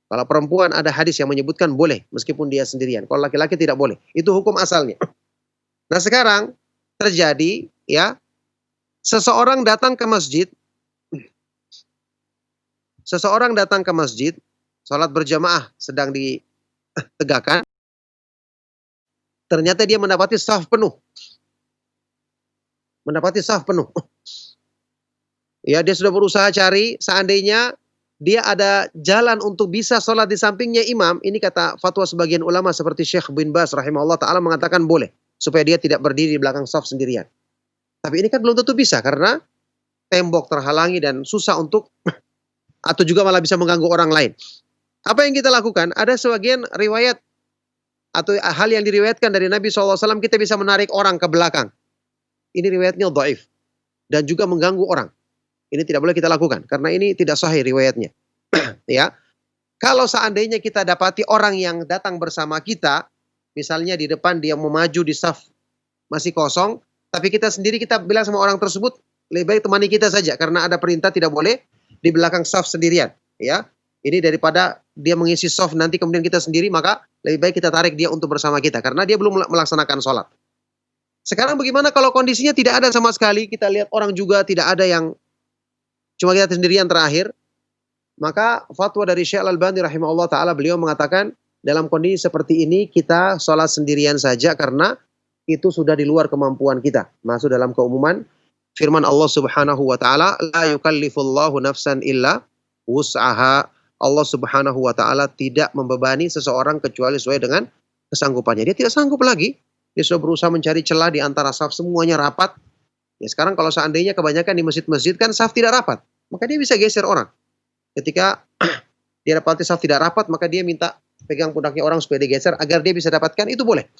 Kalau perempuan ada hadis yang menyebutkan boleh meskipun dia sendirian. Kalau laki-laki tidak boleh. Itu hukum asalnya. Nah, sekarang terjadi, ya, seseorang datang ke masjid, salat berjamaah sedang ditegakkan, ternyata dia mendapati saf penuh. Ya, dia sudah berusaha cari, seandainya dia ada jalan untuk bisa sholat di sampingnya imam. Ini kata fatwa sebagian ulama seperti Syekh bin Baz rahimahullah ta'ala mengatakan boleh. Supaya dia tidak berdiri di belakang shaf sendirian. Tapi ini kan belum tentu bisa karena tembok terhalangi dan susah untuk, atau juga malah bisa mengganggu orang lain. Apa yang kita lakukan? Ada sebagian riwayat atau hal yang diriwayatkan dari Nabi SAW, kita bisa menarik orang ke belakang. Ini riwayatnya dhaif dan juga mengganggu orang. Ini tidak boleh kita lakukan karena ini tidak sahih riwayatnya. Ya. Kalau seandainya kita dapati orang yang datang bersama kita, misalnya di depan dia mau maju di saf masih kosong, tapi kita sendiri kita bilang sama orang tersebut, lebih baik temani kita saja karena ada perintah tidak boleh di belakang saf sendirian. Ya, ini daripada dia mengisi saf nanti kemudian kita sendiri, maka lebih baik kita tarik dia untuk bersama kita karena dia belum melaksanakan sholat. Sekarang bagaimana kalau kondisinya tidak ada sama sekali, kita lihat orang juga tidak ada, yang cuma kita sendirian terakhir, maka fatwa dari Syekh Al-Albani rahimahullah ta'ala, beliau mengatakan dalam kondisi seperti ini kita sholat sendirian saja karena itu sudah di luar kemampuan kita. Masuk dalam keumuman firman Allah Subhanahu wa ta'ala, la yukallifullahu nafsan illa wus'aha. Allah Subhanahu wa ta'ala tidak membebani seseorang kecuali sesuai dengan kesanggupannya. Dia tidak sanggup lagi. Dia sudah berusaha mencari celah di antara saf, semuanya rapat. Ya, sekarang kalau seandainya kebanyakan di masjid-masjid kan saf tidak rapat, maka dia bisa geser orang. Ketika dia dapati saf tidak rapat, maka dia minta pegang pundaknya orang supaya digeser agar dia bisa dapatkan, itu boleh.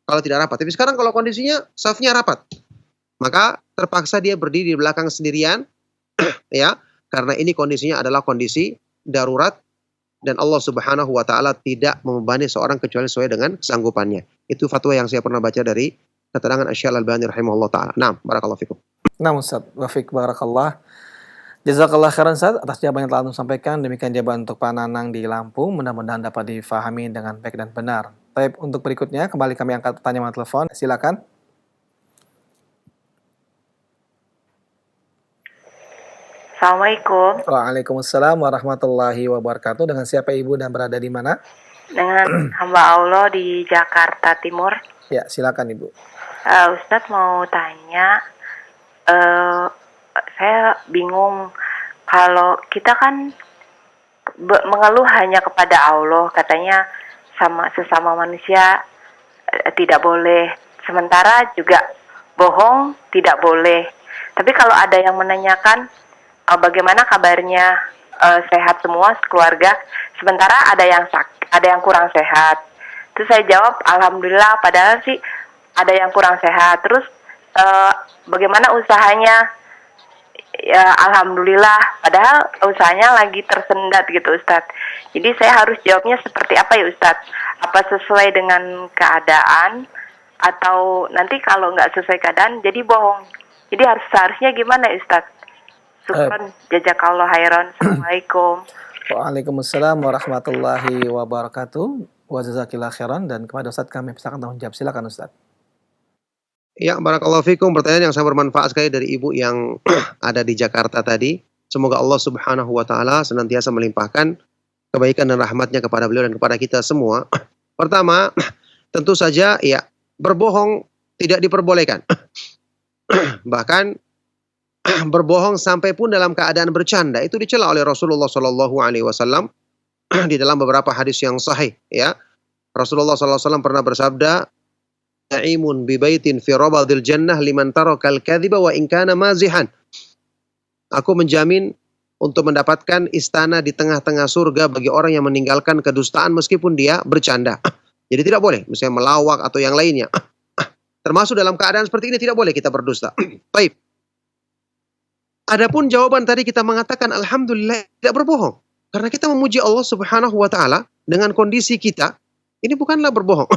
Kalau tidak rapat. Tapi sekarang kalau kondisinya safnya rapat, maka terpaksa dia berdiri di belakang sendirian, ya, karena ini kondisinya adalah kondisi darurat dan Allah Subhanahu wa ta'ala tidak membebani seorang kecuali sesuai dengan kesanggupannya. Itu fatwa yang saya pernah baca dari keterangan Asy-Syaikh Al-Albani rahimahullah ta'ala. Naam, barakallahu fikum. Naam Ustaz, wa fiik barakallah. Jazakallah khairan Ustaz atas jawaban yang telah Antum sampaikan. Demikian jawaban untuk Pak Nanang di Lampung. Mudah-mudahan dapat difahami dengan baik dan benar. Baik, untuk berikutnya kembali kami angkat pertanyaan telepon. Silakan. Assalamualaikum. Waalaikumsalam warahmatullahi wabarakatuh. Dengan siapa Ibu dan berada di mana? Dengan hamba Allah di Jakarta Timur. Ya, silakan Ibu. Ustadz mau tanya, saya bingung kalau kita kan mengeluh hanya kepada Allah, katanya sama sesama manusia tidak boleh. Sementara juga bohong tidak boleh. Tapi kalau ada yang menanyakan bagaimana kabarnya, sehat semua keluarga, sementara ada yang kurang sehat. Terus saya jawab alhamdulillah, padahal sih ada yang kurang sehat. Terus bagaimana usahanya? Ya alhamdulillah, padahal usahanya lagi tersendat gitu Ustadz. Jadi saya harus jawabnya seperti apa ya Ustadz? Apa sesuai dengan keadaan atau nanti kalau nggak sesuai keadaan jadi bohong? Jadi seharusnya gimana Ustaz? Syukran, jazakallah khairan. Assalamualaikum. Waalaikumsalam warahmatullahi wabarakatuh. Wa jazakillah khairan. Dan kepada Ustaz kami persilakan tanggung jawab. Silakan Ustaz. Ya, barakallahu fikum. Pertanyaan yang sangat bermanfaat sekali dari ibu yang ada di Jakarta tadi. Semoga Allah Subhanahu wa taala senantiasa melimpahkan kebaikan dan rahmatnya kepada beliau dan kepada kita semua. Pertama, tentu saja ya, berbohong tidak diperbolehkan. Bahkan berbohong sampai pun dalam keadaan bercanda itu dicela oleh Rasulullah Shallallahu alaihi wasallam di dalam beberapa hadis yang sahih, ya. Rasulullah sallallahu alaihi wasallam pernah bersabda, "Na'imun bi baitin fi rabadil jannah liman tarakal kadhiba wa in kana mazihan." Aku menjamin untuk mendapatkan istana di tengah-tengah surga bagi orang yang meninggalkan kedustaan meskipun dia bercanda. Jadi tidak boleh misalnya melawak atau yang lainnya. Termasuk dalam keadaan seperti ini tidak boleh kita berdusta. Baik. Adapun jawaban tadi kita mengatakan alhamdulillah tidak berbohong. Karena kita memuji Allah Subhanahu wa taala dengan kondisi kita, ini bukanlah berbohong.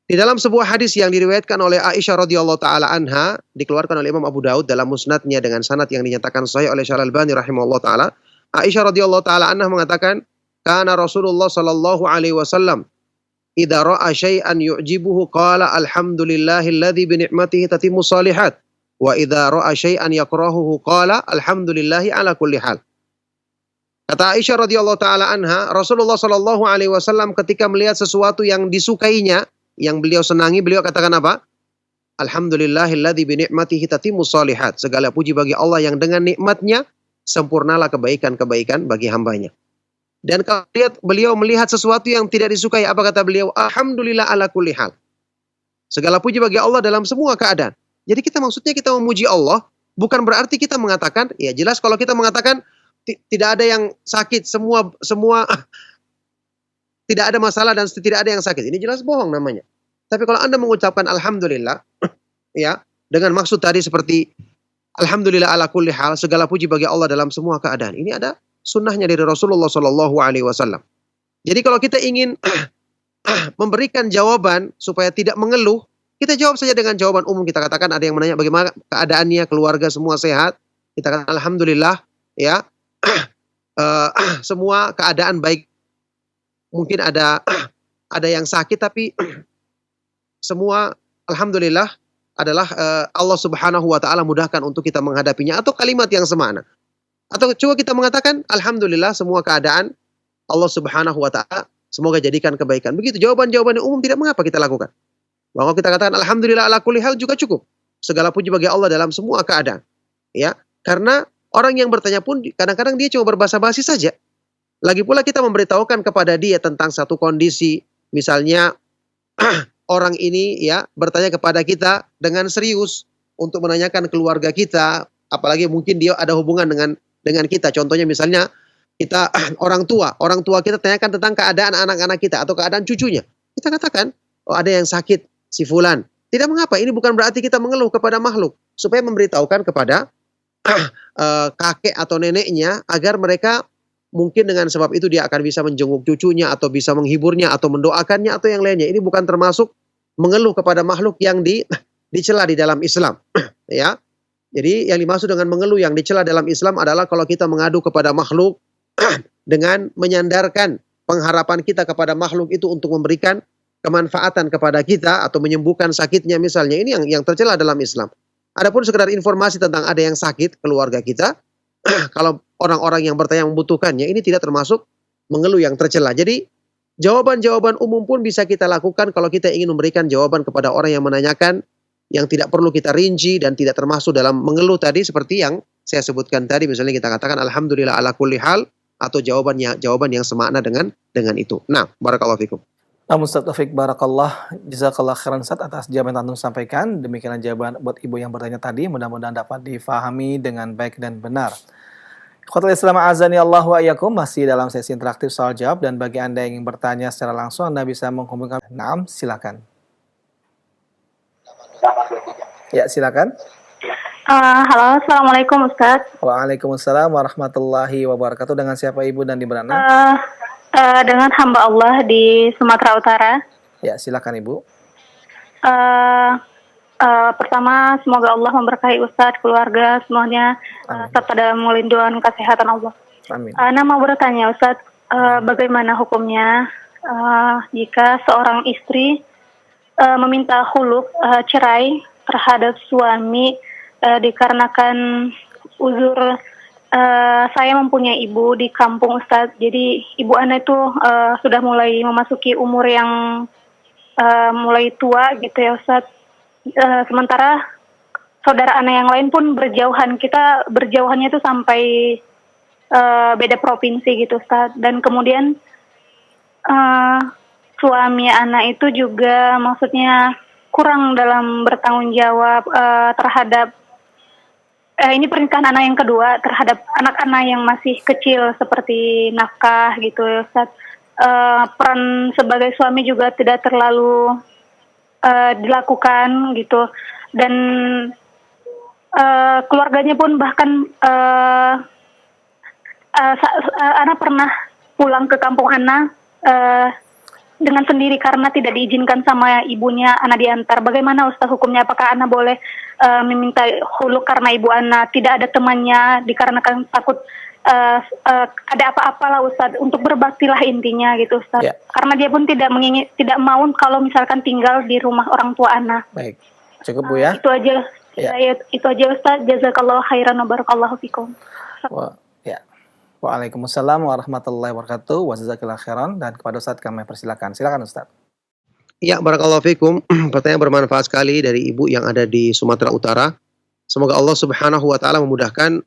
Di dalam sebuah hadis yang diriwayatkan oleh Aisyah radhiyallahu taala anha, dikeluarkan oleh Imam Abu Daud dalam musnadnya dengan sanad yang dinyatakan sahih oleh Syekh Al-Albani rahimahullah taala, Aisyah radhiyallahu taala anha mengatakan, "Kana Rasulullah sallallahu alaihi wasallam idza ra'a syai'an yu'jibuhu qala alhamdulillahilladzi bi ni'matihi tatimmu shalihat wa idza ra'a syai'an yakrahuhu qala alhamdulillahi ala kulli hal." Kata Aisyah radhiyallahu taala anha, Rasulullah sallallahu alaihi wasallam ketika melihat sesuatu yang disukainya, yang beliau senangi, beliau katakan apa? Alhamdulillahilladzi bi ni'matihi tatimmu shalihat. Segala puji bagi Allah yang dengan nikmatnya sempurnalah kebaikan-kebaikan bagi hambanya. Dan kalau beliau melihat sesuatu yang tidak disukai, apa kata beliau? Alhamdulillah ala kulli hal. Segala puji bagi Allah dalam semua keadaan. Jadi maksudnya kita memuji Allah, bukan berarti kita mengatakan, ya jelas kalau kita mengatakan tidak ada yang sakit, semua tidak ada masalah dan tidak ada yang sakit. Ini jelas bohong namanya. Tapi kalau Anda mengucapkan alhamdulillah, ya, dengan maksud tadi seperti alhamdulillah ala kulli hal, segala puji bagi Allah dalam semua keadaan. Ini ada sunnahnya dari Rasulullah Shallallahu alaihi wasallam. Jadi kalau kita ingin memberikan jawaban supaya tidak mengeluh, kita jawab saja dengan jawaban umum. Kita katakan ada yang menanya bagaimana keadaannya, keluarga semua sehat. Kita katakan alhamdulillah, ya. Semua keadaan baik. Mungkin ada yang sakit tapi semua alhamdulillah adalah Allah Subhanahu wa taala mudahkan untuk kita menghadapinya, atau kalimat yang semakna. Atau coba kita mengatakan alhamdulillah semua keadaan Allah Subhanahu wa taala semoga jadikan kebaikan. Begitu jawaban-jawaban yang umum tidak mengapa kita lakukan. Bahwa kita katakan alhamdulillah ala kulli hal juga cukup. Segala puji bagi Allah dalam semua keadaan. Ya, karena orang yang bertanya pun kadang-kadang dia cuma berbahasa basi saja. Lagi pula kita memberitahukan kepada dia tentang satu kondisi, misalnya orang ini ya bertanya kepada kita dengan serius untuk menanyakan keluarga kita, apalagi mungkin dia ada hubungan dengan kita. Contohnya misalnya kita orang tua kita tanyakan tentang keadaan anak-anak kita atau keadaan cucunya. Kita katakan, oh ada yang sakit si fulan. Tidak mengapa, ini bukan berarti kita mengeluh kepada makhluk, supaya memberitahukan kepada kakek atau neneknya agar mereka mungkin dengan sebab itu dia akan bisa menjenguk cucunya atau bisa menghiburnya atau mendoakannya atau yang lainnya. Ini bukan termasuk mengeluh kepada makhluk yang dicela di dalam Islam. Ya. Jadi yang dimaksud dengan mengeluh yang dicela dalam Islam adalah kalau kita mengadu kepada makhluk dengan menyandarkan pengharapan kita kepada makhluk itu untuk memberikan kemanfaatan kepada kita atau menyembuhkan sakitnya misalnya. Ini yang tercela dalam Islam. Adapun sekedar informasi tentang ada yang sakit keluarga kita, kalau orang-orang yang bertanya membutuhkannya, ini tidak termasuk mengeluh yang tercela. Jadi jawaban-jawaban umum pun bisa kita lakukan kalau kita ingin memberikan jawaban kepada orang yang menanyakan, yang tidak perlu kita rinci dan tidak termasuk dalam mengeluh tadi seperti yang saya sebutkan tadi. Misalnya kita katakan alhamdulillah ala kulli hal, atau jawaban yang semakna dengan itu. Nah, barakallahu fikum. Ustaz Taufik barakallah, jazakallah khairan Ustaz atas jawaban yang antum sampaikan. Demikianlah jawaban buat ibu yang bertanya tadi, mudah-mudahan dapat difahami dengan baik dan benar. Ikhwatul Islam azani Allah wa iyyakum, masih dalam sesi interaktif soal jawab, dan bagi Anda yang ingin bertanya secara langsung Anda bisa menghubungi. Naam, silakan. Ya, silakan. Halo, assalamualaikum Ustaz. Waalaikumsalam warahmatullahi wabarakatuh. Dengan siapa ibu dan di mana? Dengan hamba Allah di Sumatera Utara. Ya, silakan ibu. Pertama, semoga Allah memberkahi Ustadz, keluarga, semuanya, Amin. serta dalam lindungan kesehatan Allah. Amin. Ana mau bertanya Ustadz, bagaimana hukumnya jika seorang istri meminta khuluk, cerai terhadap suami dikarenakan uzur, saya mempunyai ibu di kampung Ustadz, jadi ibu Ana itu sudah mulai memasuki umur yang mulai tua gitu ya Ustadz. Sementara saudara Ana yang lain pun berjauhan, kita berjauhannya itu sampai beda provinsi gitu Ustadz. Dan kemudian suami Ana itu juga maksudnya kurang dalam bertanggung jawab terhadap ini pernikahan Ana yang kedua, terhadap anak-anak yang masih kecil seperti nafkah gitu ya Ustadz. Peran sebagai suami juga tidak terlalu dilakukan gitu, dan keluarganya pun bahkan Ana pernah pulang ke kampung Ana dengan sendiri karena tidak diizinkan sama ibunya Ana diantar. Bagaimana Ustaz hukumnya? Apakah Ana boleh meminta khuluk karena ibu Ana tidak ada temannya dikarenakan takut ada apa-apalah Ustaz, untuk berbaktilah intinya gitu Ustaz. Ya. Karena dia pun tidak mau kalau misalkan tinggal di rumah orang tua Ana. Baik, cukup Bu ya. Itu aja. Ya. Itu aja Ustaz. Jazakallahu khairan wa barakallahu fikum. Ya. Waalaikumsalam warahmatullahi wabarakatuh. Wa jazakallahu khairan. Dan kepada Ustaz kami persilakan. Silakan Ustaz. Ya, barakallahu fikum. Pertanyaan bermanfaat sekali dari ibu yang ada di Sumatera Utara. Semoga Allah Subhanahu wa taala memudahkan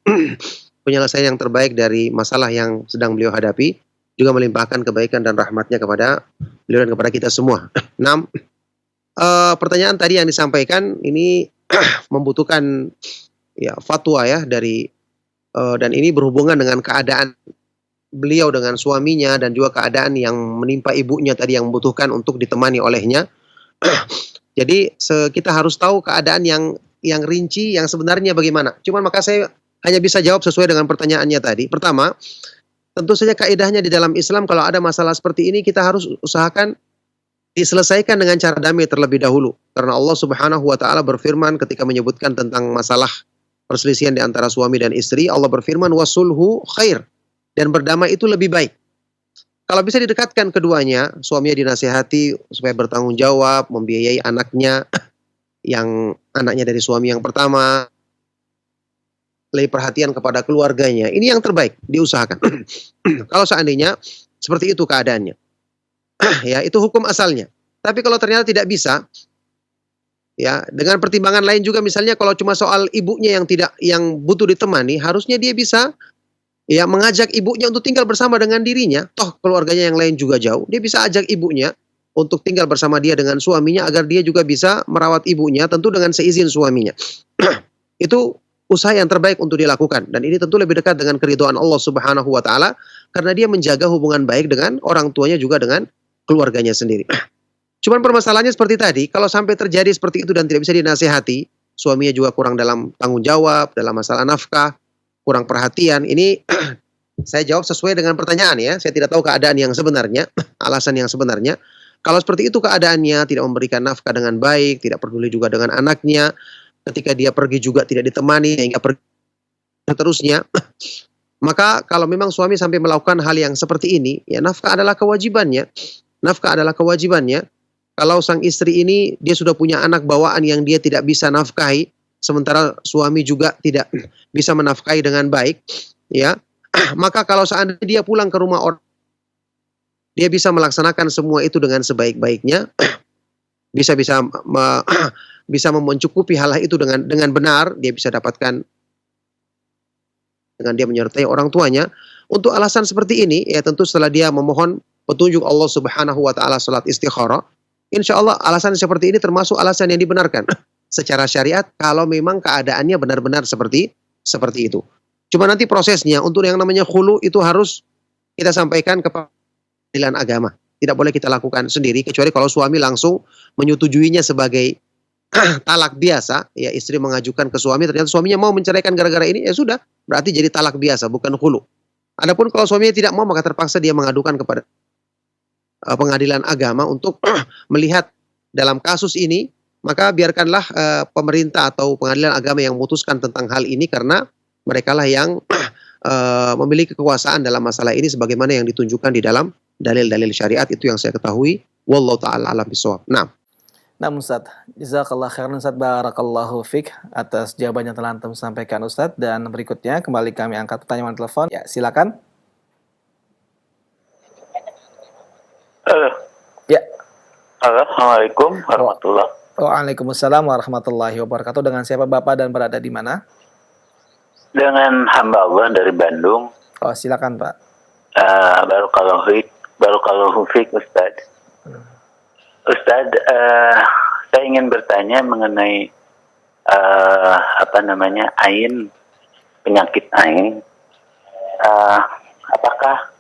penyelesaian yang terbaik dari masalah yang sedang beliau hadapi, juga melimpahkan kebaikan dan rahmatnya kepada beliau dan kepada kita semua. 6. Pertanyaan tadi yang disampaikan ini membutuhkan ya fatwa ya dari dan ini berhubungan dengan keadaan beliau dengan suaminya dan juga keadaan yang menimpa ibunya tadi yang membutuhkan untuk ditemani olehnya. Jadi kita harus tahu keadaan yang rinci yang sebenarnya bagaimana. Cuman maka saya hanya bisa jawab sesuai dengan pertanyaannya tadi. Pertama, tentu saja kaidahnya di dalam Islam kalau ada masalah seperti ini kita harus usahakan diselesaikan dengan cara damai terlebih dahulu. Karena Allah Subhanahu wa taala berfirman ketika menyebutkan tentang masalah perselisihan di antara suami dan istri, Allah berfirman wasulhu khair, dan berdamai itu lebih baik. Kalau bisa didekatkan keduanya, suaminya dinasihati supaya bertanggung jawab, membiayai anaknya yang anaknya dari suami yang pertama, lebih perhatian kepada keluarganya. Ini yang terbaik diusahakan. Kalau seandainya seperti itu keadaannya. Ya, itu hukum asalnya. Tapi kalau ternyata tidak bisa, ya, dengan pertimbangan lain juga misalnya kalau cuma soal ibunya yang butuh ditemani, harusnya dia bisa ya mengajak ibunya untuk tinggal bersama dengan dirinya. Toh keluarganya yang lain juga jauh, dia bisa ajak ibunya untuk tinggal bersama dia dengan suaminya agar dia juga bisa merawat ibunya, tentu dengan seizin suaminya. Itu usaha yang terbaik untuk dilakukan, dan ini tentu lebih dekat dengan keridhaan Allah Subhanahu wa taala karena dia menjaga hubungan baik dengan orang tuanya juga dengan keluarganya sendiri. Cuman permasalahannya seperti tadi, kalau sampai terjadi seperti itu dan tidak bisa dinasihati, suaminya juga kurang dalam tanggung jawab, dalam masalah nafkah, kurang perhatian, ini saya jawab sesuai dengan pertanyaan ya, saya tidak tahu keadaan yang sebenarnya, alasan yang sebenarnya. Kalau seperti itu keadaannya, tidak memberikan nafkah dengan baik, tidak peduli juga dengan anaknya, ketika dia pergi juga tidak ditemani hingga pergi seterusnya, maka kalau memang suami sampai melakukan hal yang seperti ini, ya nafkah adalah kewajibannya. Nafkah adalah kewajibannya. Kalau sang istri ini dia sudah punya anak bawaan yang dia tidak bisa nafkahi, sementara suami juga tidak bisa menafkahi dengan baik, ya, maka kalau seandainya dia pulang ke rumah orang, dia bisa melaksanakan semua itu dengan sebaik-baiknya, bisa mencukupi hal itu dengan benar, dia bisa dapatkan dengan dia menyertai orang tuanya. Untuk alasan seperti ini, ya tentu setelah dia memohon petunjuk Allah Subhanahu wa taala salat istikharah, insya Allah alasan seperti ini termasuk alasan yang dibenarkan secara syariat kalau memang keadaannya benar-benar seperti itu. Cuma nanti prosesnya untuk yang namanya khulu itu harus kita sampaikan ke pengadilan agama. Tidak boleh kita lakukan sendiri kecuali kalau suami langsung menyetujuinya sebagai talak biasa, ya istri mengajukan ke suami, ternyata suaminya mau menceraikan gara-gara ini, ya sudah, berarti jadi talak biasa, bukan khulu. Adapun kalau suaminya tidak mau, maka terpaksa dia mengadukan kepada pengadilan agama untuk melihat dalam kasus ini maka biarkanlah pemerintah atau pengadilan agama yang memutuskan tentang hal ini, karena merekalah yang memiliki kekuasaan dalam masalah ini sebagaimana yang ditunjukkan di dalam dalil-dalil syariat. Itu yang saya ketahui. Wallahu taala alam bisawab. Nah, Namun Ustaz, jazakallah khairan Ustaz, barakallahu fik atas jawaban yang telah antum sampaikan Ustaz. Dan berikutnya kembali kami angkat pertanyaan telepon. Ya, silakan. Halo. Ya. Assalamualaikum warahmatullahi. Waalaikumsalam warahmatullahi wabarakatuh. Dengan siapa Bapak dan berada di mana? Dengan hamba Allah dari Bandung. Oh, silakan Pak. Barakallahu fiik Ustaz. Ustaz, saya ingin bertanya mengenai ain, penyakit ain. Apakah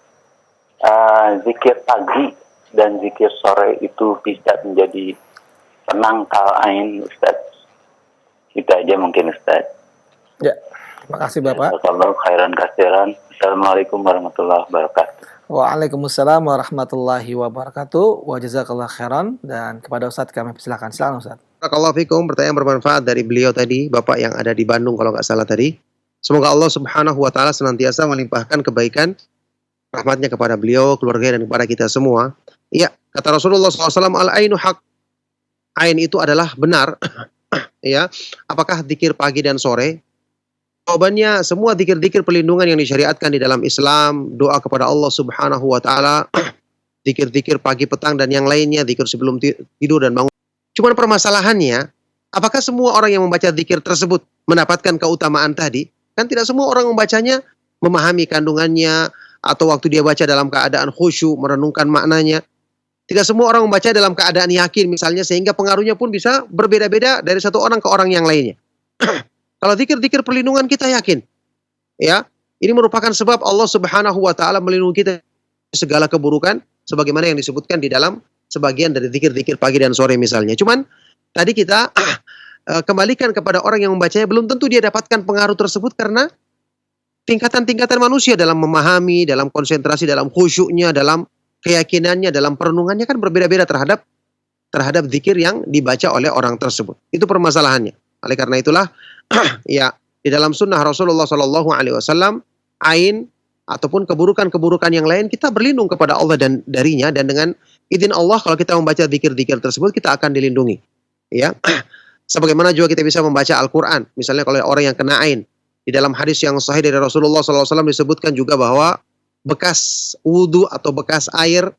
zikir pagi dan zikir sore itu bisa menjadi penangkal ain, Ustaz? Itu aja mungkin, Ustaz. Ya, terima kasih Bapak. Jazakallahu khairan katsiran. Assalamualaikum warahmatullahi wabarakatuh. Waalaikumsalam warahmatullahi wabarakatuh. Wa jazakallah khairan. Dan kepada Ustadz kami persilakan. Silakan Ustadz. barakallahu fikum, pertanyaan bermanfaat dari beliau tadi, Bapak yang ada di Bandung kalau nggak salah tadi. Semoga Allah Subhanahu wa taala senantiasa melimpahkan kebaikan rahmatnya kepada beliau, keluarga dan kepada kita semua. Iya, kata Rasulullah SAW, al-ainu haq. Ain itu adalah benar. Ya, apakah zikir pagi dan sore? Jawabannya, semua zikir-zikir perlindungan yang disyariatkan di dalam Islam, doa kepada Allah Subhanahu wa taala, zikir-zikir pagi, petang dan yang lainnya, zikir sebelum tidur dan bangun. Cuman permasalahannya, apakah semua orang yang membaca zikir tersebut mendapatkan keutamaan tadi? Kan tidak semua orang membacanya memahami kandungannya, atau waktu dia baca dalam keadaan khusyuk, merenungkan maknanya. Tidak semua orang membaca dalam keadaan yakin misalnya, sehingga pengaruhnya pun bisa berbeda-beda dari satu orang ke orang yang lainnya. Kalau zikir-zikir perlindungan kita yakin, ya, ini merupakan sebab Allah Subhanahu wa taala melindungi kita dari segala keburukan sebagaimana yang disebutkan di dalam sebagian dari zikir-zikir pagi dan sore misalnya. Cuman tadi kita kembalikan kepada orang yang membacanya, belum tentu dia dapatkan pengaruh tersebut karena tingkatan-tingkatan manusia dalam memahami, dalam konsentrasi, dalam khusyuknya, dalam keyakinannya, dalam perenungannya kan berbeda-beda terhadap zikir yang dibaca oleh orang tersebut. Itu permasalahannya. Oleh karena itulah ya, di dalam sunnah Rasulullah Shallallahu Alaihi Wasallam, ain ataupun keburukan-keburukan yang lain kita berlindung kepada Allah dan darinya, dan dengan izin Allah kalau kita membaca zikir-zikir tersebut kita akan dilindungi. Ya, sebagaimana juga kita bisa membaca Al-Quran. Misalnya kalau orang yang kena ain, di dalam hadis yang sahih dari Rasulullah Shallallahu Alaihi Wasallam disebutkan juga bahwa bekas wudhu atau bekas air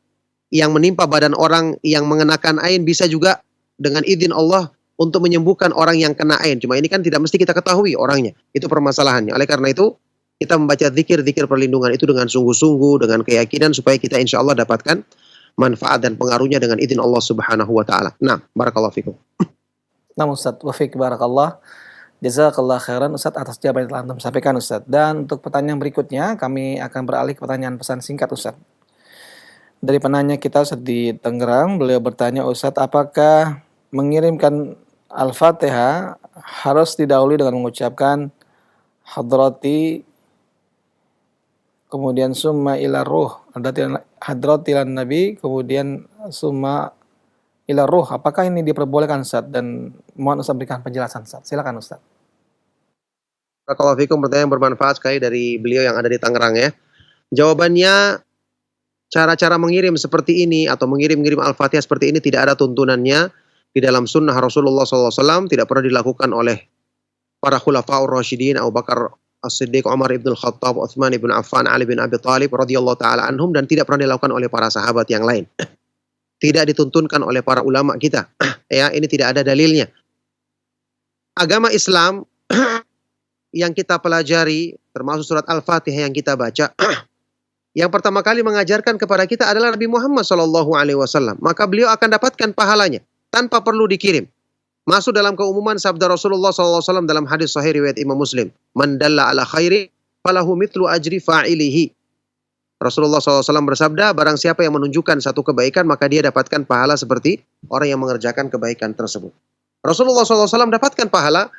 yang menimpa badan orang yang mengenakan ain bisa juga dengan izin Allah untuk menyembuhkan orang yang kena ain. Cuma ini kan tidak mesti kita ketahui orangnya. Itu permasalahannya. Oleh karena itu, kita membaca zikir-zikir perlindungan itu dengan sungguh-sungguh, dengan keyakinan, supaya kita insya Allah dapatkan manfaat dan pengaruhnya dengan izin Allah Subhanahu wa taala. Nah, barakallahu fikum. Nah, Ustaz, wa fiik barakallah. Jazakallah khairan Ustaz atas jawaban yang telah antum sampaikan Ustaz. Dan untuk pertanyaan berikutnya, kami akan beralih ke pertanyaan pesan singkat Ustaz. Dari penanya kita Ustaz di Tangerang, beliau bertanya, Ustaz, apakah mengirimkan Al-Fatihah harus didahului dengan mengucapkan hadrati, kemudian summa ila ruh, hadrati lan nabi, kemudian summa ila ruh. Apakah ini diperbolehkan Ustaz? Dan mohon Ustaz berikan penjelasan Ustaz. Silakan Ustaz. Barakallahu fikum, pertanyaan bermanfaat sekali dari beliau yang ada di Tangerang ya. Jawabannya, cara-cara mengirim seperti ini atau mengirim-ngirim Al-Fatihah seperti ini tidak ada tuntunannya di dalam sunnah Rasulullah SAW, tidak pernah dilakukan oleh para khulafaur rasyidin, Abu Bakar As-Siddiq, Umar ibn Khattab, Uthman ibn Affan, Ali bin Abi Thalib radhiyallahu taala anhum, dan tidak pernah dilakukan oleh para sahabat yang lain. Tidak dituntunkan oleh para ulama kita. Ya, ini tidak ada dalilnya. Agama Islam yang kita pelajari, termasuk surat Al-Fatihah yang kita baca, yang pertama kali mengajarkan kepada kita adalah Nabi Muhammad SAW. Maka beliau akan dapatkan pahalanya tanpa perlu dikirim. Masuk dalam keumuman sabda Rasulullah SAW dalam hadis sahih riwayat Imam Muslim. Man dalla ala khairi falahu mithlu ajri fa'ilihi. Rasulullah SAW bersabda, barang siapa yang menunjukkan satu kebaikan, maka dia dapatkan pahala seperti orang yang mengerjakan kebaikan tersebut. Rasulullah SAW dapatkan pahala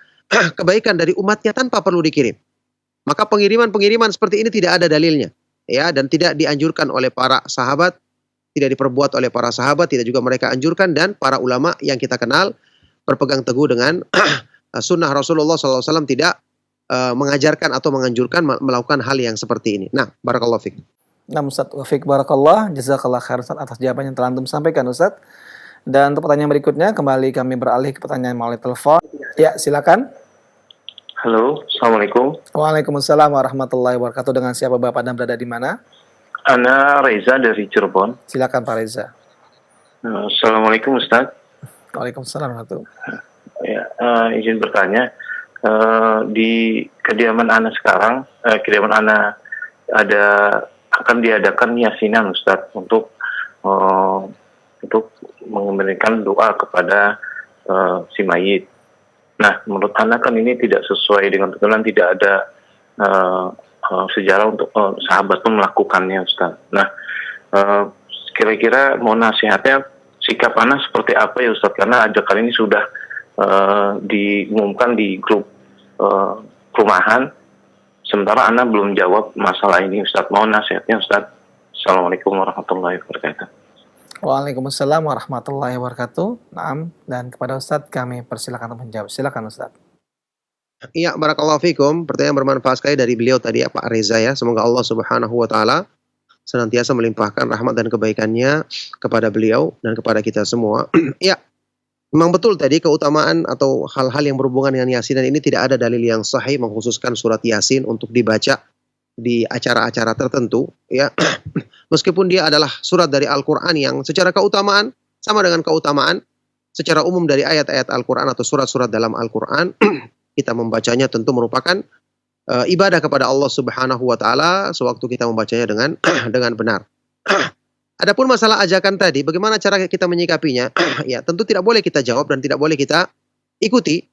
kebaikan dari umatnya tanpa perlu dikirim. Maka pengiriman-pengiriman seperti ini tidak ada dalilnya. Ya, dan tidak dianjurkan oleh para sahabat, tidak diperbuat oleh para sahabat, tidak juga mereka anjurkan, dan para ulama yang kita kenal berpegang teguh dengan sunnah Rasulullah SAW, tidak mengajarkan atau menganjurkan melakukan hal yang seperti ini. Nah, barakallahu fiik. Nah, Ustaz Wafik barakallah, jazakallah khairan Ustaz atas jawaban yang telah antum sampaikan Ustaz. Dan untuk pertanyaan berikutnya, kembali kami beralih ke pertanyaan melalui telepon. Ya, silakan. Halo, Assalamualaikum. Waalaikumsalam warahmatullahi wabarakatuh. Dengan siapa Bapak dan berada di mana? Ana Reza dari Cirebon. Silakan Pak Reza. Assalamualaikum Ustaz. Waalaikumsalam warahmatullahi wabarakatuh. Ya, izin bertanya, di kediaman Ana sekarang, kediaman Ana akan diadakan yasinan Ustaz untuk memberikan doa kepada si mayit. Nah, menurut Ana kan ini tidak sesuai dengan tuntunan, tidak ada sejarah untuk sahabat pun melakukannya Ustaz. Nah, kira-kira mau nasihatnya sikap Ana seperti apa ya Ustaz? Karena ajakan ini sudah diumumkan di grup perumahan, sementara Ana belum jawab masalah ini Ustaz. Mohon nasihatnya Ustaz. Assalamualaikum warahmatullahi wabarakatuh. Waalaikumsalam warahmatullahi wabarakatuh. Naam, dan kepada Ustadz kami persilakan untuk menjawab. Silakan Ustadz. Iya, barakallahu fikum. Pertanyaan bermanfaat sekali dari beliau tadi, Pak Reza ya. Semoga Allah Subhanahu wa taala senantiasa melimpahkan rahmat dan kebaikannya kepada beliau dan kepada kita semua. Ya, memang betul tadi keutamaan atau hal-hal yang berhubungan dengan Yasin, ini tidak ada dalil yang sahih mengkhususkan surat Yasin untuk dibaca di acara-acara tertentu ya. Meskipun dia adalah surat dari Al-Quran yang secara keutamaan sama dengan keutamaan secara umum dari ayat-ayat Al-Quran atau surat-surat dalam Al-Quran, kita membacanya tentu merupakan ibadah kepada Allah Subhanahu wa taala sewaktu kita membacanya dengan benar. Adapun masalah ajakan tadi, bagaimana cara kita menyikapinya? Ya, tentu tidak boleh kita jawab dan tidak boleh kita ikuti.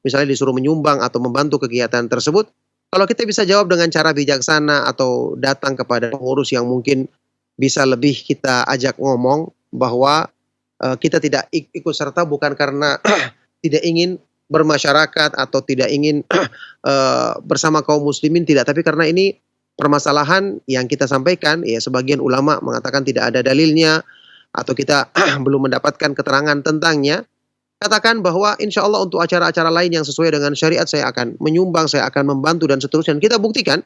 Misalnya disuruh menyumbang atau membantu kegiatan tersebut. Kalau kita bisa jawab dengan cara bijaksana atau datang kepada pengurus yang mungkin bisa lebih kita ajak ngomong bahwa kita tidak ikut serta bukan karena tidak ingin bermasyarakat atau tidak ingin bersama kaum muslimin, tidak, tapi karena ini permasalahan yang kita sampaikan ya, sebagian ulama mengatakan tidak ada dalilnya atau kita belum mendapatkan keterangan tentangnya. Katakan bahwa insya Allah untuk acara-acara lain yang sesuai dengan syariat saya akan menyumbang, saya akan membantu dan seterusnya. Dan kita buktikan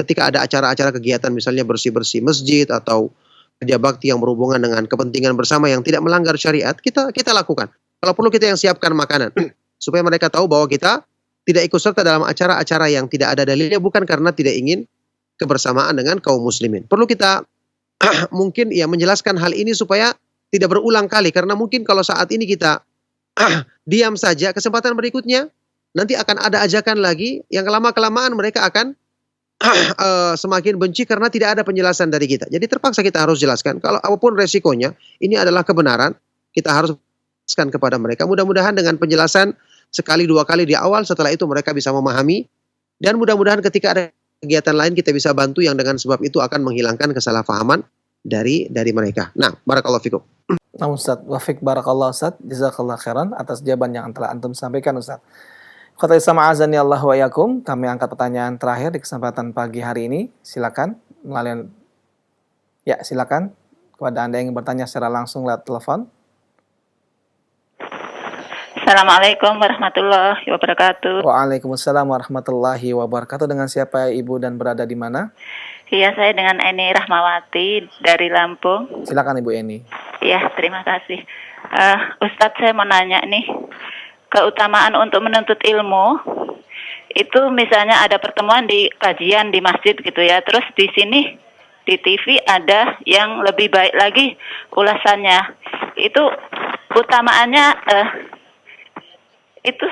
ketika ada acara-acara kegiatan misalnya bersih-bersih masjid atau kerja bakti yang berhubungan dengan kepentingan bersama yang tidak melanggar syariat, kita lakukan. Kalau perlu kita yang siapkan makanan supaya mereka tahu bahwa kita tidak ikut serta dalam acara-acara yang tidak ada dalilnya, bukan karena tidak ingin kebersamaan dengan kaum muslimin. Perlu kita mungkin ya menjelaskan hal ini supaya tidak berulang kali, karena mungkin kalau saat ini kita diam saja, kesempatan berikutnya nanti akan ada ajakan lagi yang lama-kelamaan mereka akan semakin benci karena tidak ada penjelasan dari kita. Jadi terpaksa kita harus jelaskan. Kalau apapun resikonya, ini adalah kebenaran, kita harus jelaskan kepada mereka. Mudah-mudahan dengan penjelasan sekali dua kali di awal, setelah itu mereka bisa memahami, dan mudah-mudahan ketika ada kegiatan lain kita bisa bantu yang dengan sebab itu akan menghilangkan kesalahpahaman dari mereka. Nah, barakallahu fikum. Nah, Ustaz Wafik barakallah Ustaz, jazakallah khairan atas jawaban yang telah antum sampaikan Ustaz. Kata Islam azani Allah wa yakum, kami angkat pertanyaan terakhir di kesempatan pagi hari ini. Silakan melalui silakan kepada Anda yang ingin bertanya secara langsung lewat telepon. Assalamualaikum warahmatullahi wabarakatuh. Waalaikumsalam warahmatullahi wabarakatuh. Dengan siapa Ibu dan berada di mana? Iya, saya dengan Eni Rahmawati dari Lampung. Silakan Ibu Eni. Iya, terima kasih. Ustadz, saya mau nanya nih, keutamaan untuk menuntut ilmu itu misalnya ada pertemuan di kajian di masjid gitu ya, terus di sini di TV ada yang lebih baik lagi ulasannya. Itu utamaannya itu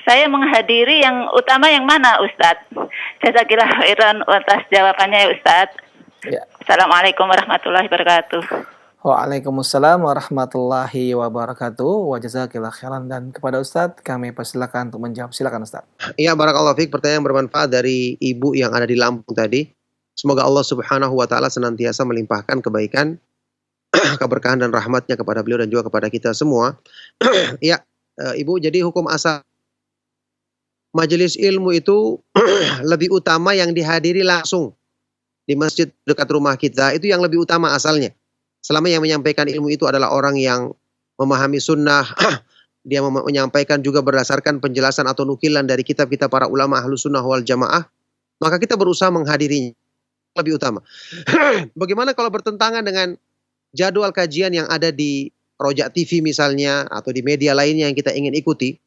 saya menghadiri yang utama yang mana Ustadz? Jazakillah khairan atas jawabannya ya Ustadz. Ya. Assalamualaikum warahmatullahi wabarakatuh. Waalaikumsalam warahmatullahi wabarakatuh. Wa jazakillah khairan. Dan kepada Ustadz kami persilakan untuk menjawab. Silakan Ustadz. Iya, barakallahu fiik. Pertanyaan bermanfaat dari Ibu yang ada di Lampung tadi. Semoga Allah Subhanahu wa taala senantiasa melimpahkan kebaikan, keberkahan dan rahmatnya kepada beliau dan juga kepada kita semua. Ya, Ibu, jadi hukum asal majelis ilmu itu lebih utama yang dihadiri langsung di masjid dekat rumah kita, itu yang lebih utama asalnya. Selama yang menyampaikan ilmu itu adalah orang yang memahami sunnah, dia menyampaikan juga berdasarkan penjelasan atau nukilan dari kitab-kitab para ulama Ahlus Sunnah wal Jamaah, maka kita berusaha menghadirinya lebih utama. Bagaimana kalau bertentangan dengan jadwal kajian yang ada di Rojak TV misalnya, atau di media lainnya yang kita ingin ikuti?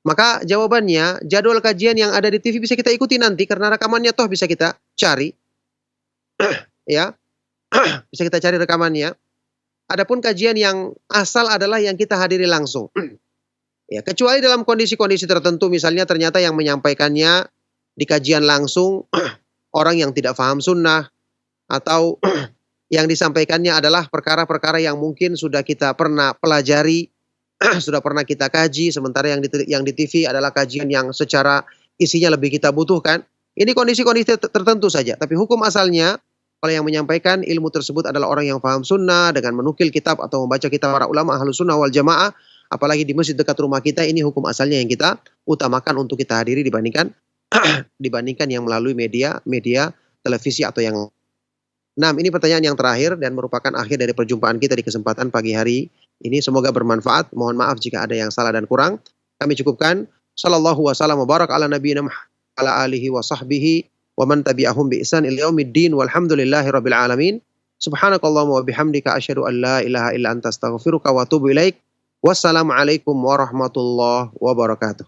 Maka jawabannya, jadwal kajian yang ada di TV bisa kita ikuti nanti, karena rekamannya toh bisa kita cari. Ya, bisa kita cari rekamannya. Adapun kajian yang asal adalah yang kita hadiri langsung. Ya, kecuali dalam kondisi-kondisi tertentu, misalnya ternyata yang menyampaikannya di kajian langsung orang yang tidak paham sunnah, atau yang disampaikannya adalah perkara-perkara yang mungkin sudah kita pernah pelajari, sudah pernah kita kaji, sementara yang di TV adalah kajian yang secara isinya lebih kita butuhkan. Ini kondisi-kondisi tertentu saja. Tapi hukum asalnya, kalau yang menyampaikan ilmu tersebut adalah orang yang paham sunnah dengan menukil kitab atau membaca kitab para ulama Ahlus Sunnah wal Jamaah, apalagi di masjid dekat rumah kita, ini hukum asalnya yang kita utamakan untuk kita hadiri dibandingkan yang melalui media televisi atau yang. Nah, ini pertanyaan yang terakhir dan merupakan akhir dari perjumpaan kita di kesempatan pagi hari ini. Semoga bermanfaat. Mohon maaf jika ada yang salah dan kurang. Kami cukupkan. Sallallahu wasallam wa barak ala nabiyina ala alihi wa sahbihi wa man tabi'ahum bi ihsan ila yaumiddin walhamdulillahi rabbil alamin. Subhanakallahumma wa bihamdika asyhadu an la ilaha illa anta astaghfiruka wa atubu ilaik. Wassalamualaikum warahmatullahi wabarakatuh.